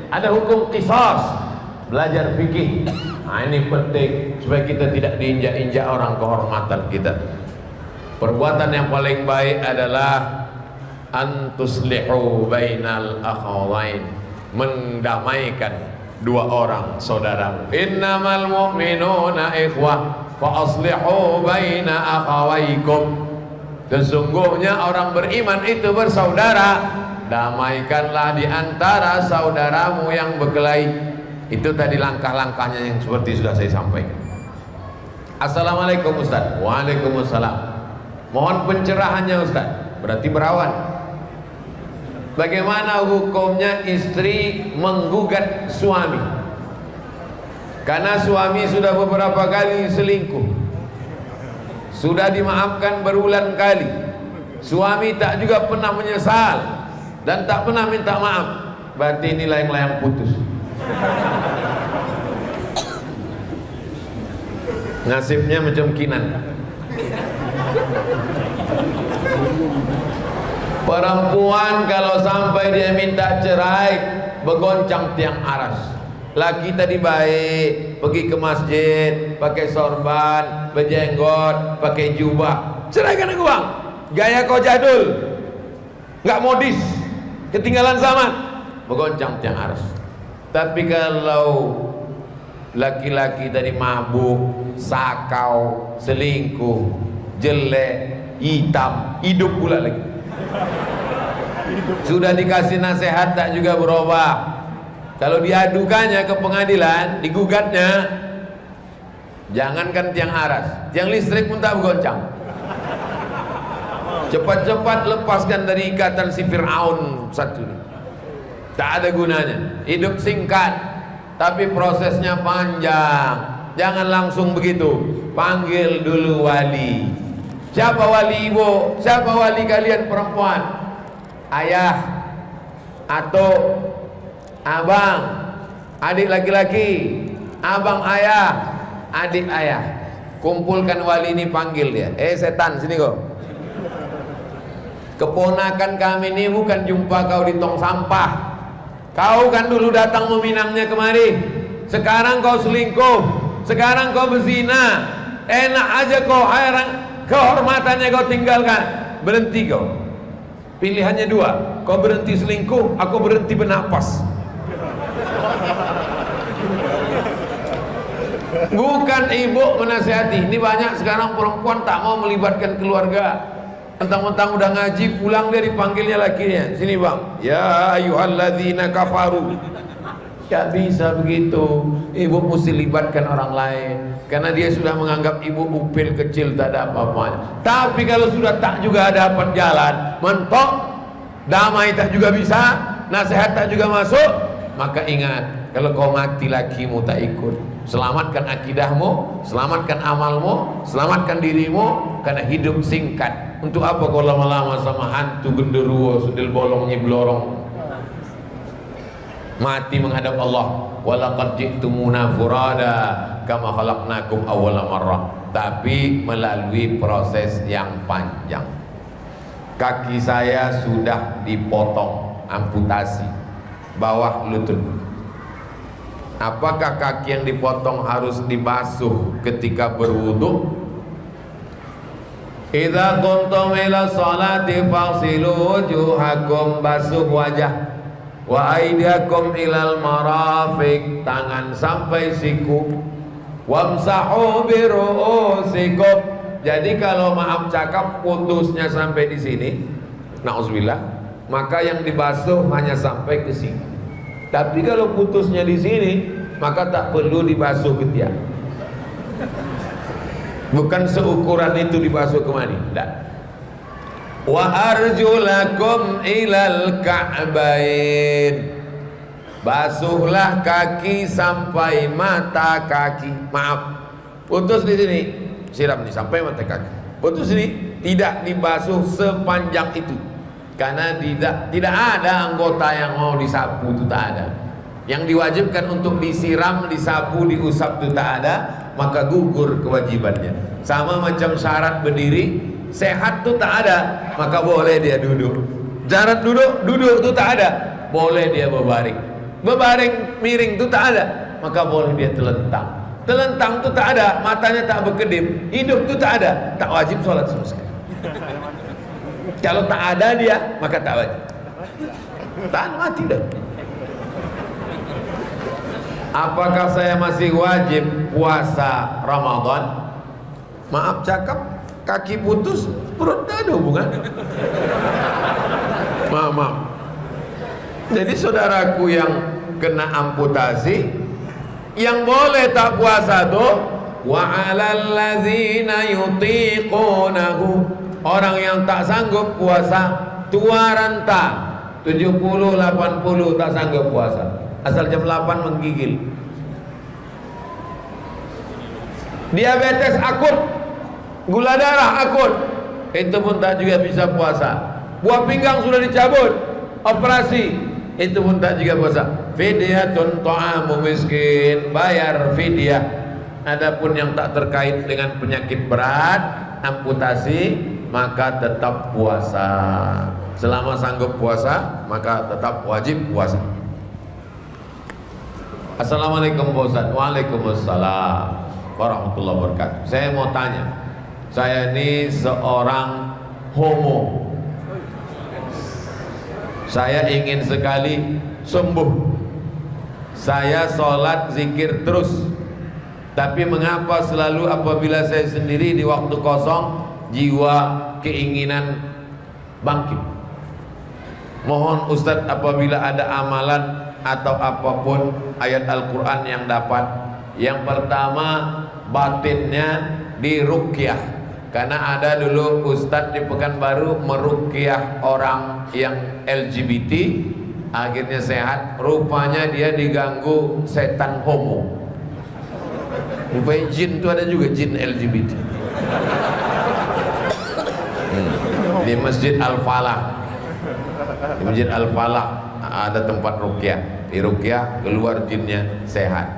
ada hukum qisas. Belajar fikih. Nah, ini penting supaya kita tidak diinjak-injak orang kehormatan kita. Perbuatan yang paling baik adalah antuslihu bainal akhawain, mendamaikan dua orang saudara. Innamal mu'minuna ikhwah fa aslihu baina akhawaikum. Sesungguhnya orang beriman itu bersaudara, damaikanlah di antara saudaramu yang berkelahi. Itu tadi langkah-langkahnya yang seperti sudah saya sampaikan. Assalamualaikum Ustaz. Waalaikumsalam. Mohon pencerahannya Ustaz. Berarti berawan. Bagaimana hukumnya istri menggugat suami? Karena suami sudah beberapa kali selingkuh, sudah dimaafkan berulang kali. Suami tak juga pernah menyesal dan tak pernah minta maaf. Berarti ini layang-layang putus. Nasibnya macam Kinan. Perempuan kalau sampai dia minta cerai, bergoncang tiang aras. Laki tadi baik, pergi ke masjid, pakai sorban, berjenggot, pakai jubah. Ceraikan aku bang. Gaya kau jadul, nggak modis, ketinggalan zaman, bergoncang tiang aras. Tapi kalau laki-laki tadi mabuk, sakau, selingkuh, jelek, hitam, hidup pula lagi. Sudah dikasih nasihat tak juga berubah. Kalau diadukannya ke pengadilan, digugatnya, jangankan tiang aras, tiang listrik pun tak bergoncang. Cepat-cepat lepaskan dari ikatan si Fir'aun satu ini. Tak ada gunanya. Hidup singkat, tapi prosesnya panjang. Jangan langsung begitu. Panggil dulu wali. Siapa wali ibu? Siapa wali kalian perempuan? Ayah atau abang, adik laki-laki, abang ayah, adik ayah. Kumpulkan wali ini, panggil dia. Setan sini kau. Keponakan kami ini bukan jumpa kau di tong sampah. Kau kan dulu datang meminangnya kemari. Sekarang kau selingkuh, sekarang kau berzina. Enak aja kau, kehormatannya kau tinggalkan. Berhenti kau. Pilihannya dua, kau berhenti selingkuh, aku berhenti bernapas. Bukan ibu menasihati. Ini banyak sekarang perempuan tak mau melibatkan keluarga. Mentang-mentang udah ngaji, pulang dia dipanggilnya lakinya. Sini bang. Ya ayyuhalladzina kafaru. Gak bisa begitu. Ibu mesti libatkan orang lain. Karena dia sudah menganggap ibu upil kecil, tak ada apa-apanya. Tapi kalau sudah tak juga dapat jalan, mentok, damai tak juga bisa, nasihat tak juga masuk, maka ingat, kalau kau mati lakimu tak ikut. Selamatkan akidahmu, selamatkan amalmu, selamatkan dirimu, karena hidup singkat. Untuk apa kau lama-lama sama hantu genderuwo sudil bolong nyiblorong? Mati menghadap Allah. Walaqad ji'tumuna furada kama khalaqnakum awwala marrah. Tapi melalui proses yang panjang. Kaki saya sudah dipotong, amputasi bawah lutut. Apakah kaki yang dipotong harus dibasuh ketika berwudu? Idza qumtum ila sholati faghsilu wujuhakum, basuh wajah, wa aydiyakum ilal marafiq, tangan sampai siku, wamsahu bi ru'usikum. Jadi kalau maaf cakap putusnya sampai di sini, nauzubillah, maka yang dibasuh hanya sampai ke sini. Tapi kalau putusnya di sini, maka tak perlu dibasuh ketiak. Bukan seukuran itu dibasuh kemana? Tidak. Wa arjulakum ilal ka'bain, basuhlah kaki sampai mata kaki. Maaf, putus di sini, siram nih sampai mata kaki. Putus ini tidak dibasuh sepanjang itu, karena tidak ada anggota yang mau disapu, itu tak ada. Yang diwajibkan untuk disiram, disapu, diusap itu tak ada, maka gugur kewajibannya. Sama macam syarat berdiri, sehat itu tak ada, maka boleh dia duduk. Syarat duduk itu tak ada, boleh dia berbaring. Berbaring miring itu tak ada, maka boleh dia telentang. Telentang itu tak ada, matanya tak berkedip. Hidup itu tak ada, tak wajib sholat sama sekali. Kalau tak ada dia, maka tak wajib. Tak ada, mati dah. Apakah saya masih wajib puasa Ramadan? Maaf cakap, kaki putus, perut tak ada hubungan. Maaf. Jadi saudaraku yang kena amputasi, yang boleh tak puasa tuh, wa 'alal ladzina yutiqunahu, orang yang tak sanggup puasa, tua renta 70-80 tak sanggup puasa. Asal jam 8 menggigil. Diabetes akut, gula darah akut, itu pun tak juga bisa puasa. Buah pinggang sudah dicabut, operasi, itu pun tak juga puasa. Fidyatun ta'amu miskin, bayar fidyah. Adapun yang tak terkait dengan penyakit berat, amputasi, maka tetap puasa. Selama sanggup puasa, maka tetap wajib puasa. Assalamualaikum Pak Ustaz. Waalaikumsalam warahmatullahi wabarakatuh. Saya mau tanya, saya ini seorang homo, saya ingin sekali sembuh. Saya sholat zikir terus, tapi mengapa selalu apabila saya sendiri di waktu kosong, jiwa keinginan bangkit? Mohon Ustadz apabila ada amalan atau apapun ayat Al-Quran yang dapat. Yang pertama, batinnya diruqyah, karena ada dulu Ustadz di Pekanbaru meruqyah orang yang LGBT, akhirnya sehat. Rupanya dia diganggu setan homo. Rupanya jin itu ada juga, jin LGBT. Di Masjid Al-Falah, di Masjid Al-Falah ada tempat ruqyah. Di ruqyah keluar jinnya, sehat.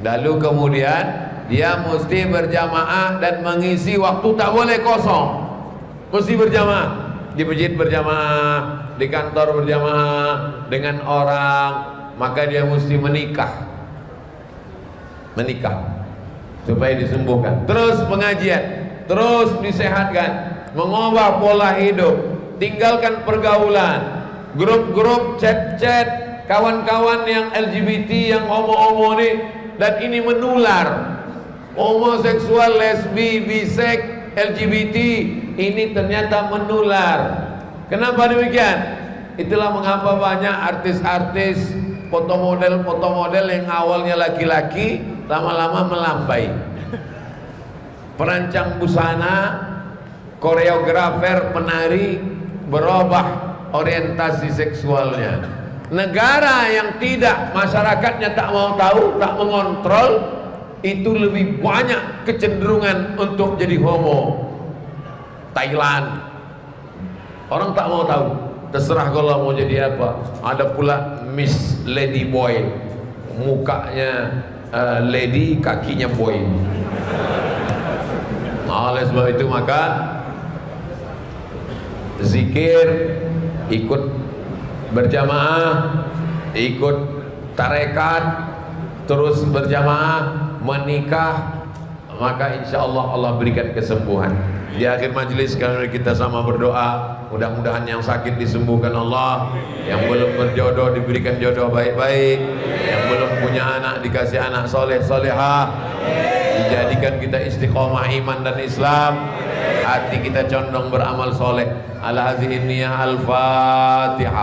Lalu kemudian dia mesti berjamaah dan mengisi waktu, tak boleh kosong, mesti berjamaah. Di masjid berjamaah, di kantor berjamaah dengan orang, maka dia mesti menikah supaya disembuhkan. Terus pengajian, terus disehatkan, mengubah pola hidup, tinggalkan pergaulan, grup-grup, chat-chat, kawan-kawan yang LGBT, yang homo-homo nih, dan ini menular. Homoseksual, lesbi, bisek, LGBT ini ternyata menular. Kenapa demikian? Itulah mengapa banyak artis-artis, fotomodel yang awalnya laki-laki lama-lama melambai. Perancang busana, koreografer, penari berubah orientasi seksualnya. Negara yang tidak, masyarakatnya tak mau tahu, tak mengontrol, itu lebih banyak kecenderungan untuk jadi homo. Thailand, orang tak mau tahu, terserah kalau mau jadi apa. Ada pula Miss Lady Boy, mukanya lady, kakinya boy. Oleh sebab itu maka zikir, ikut berjamaah, ikut tarekat, terus berjamaah, menikah, maka insya Allah Allah berikan kesembuhan. Di akhir majelis kita sama berdoa, mudah-mudahan yang sakit disembuhkan Allah, yang belum berjodoh diberikan jodoh baik-baik, yang belum punya anak dikasih anak soleh solehah, dijadikan kita istiqomah iman dan Islam, hati kita condong beramal soleh. Ala hazihi niyah al-Fatihah.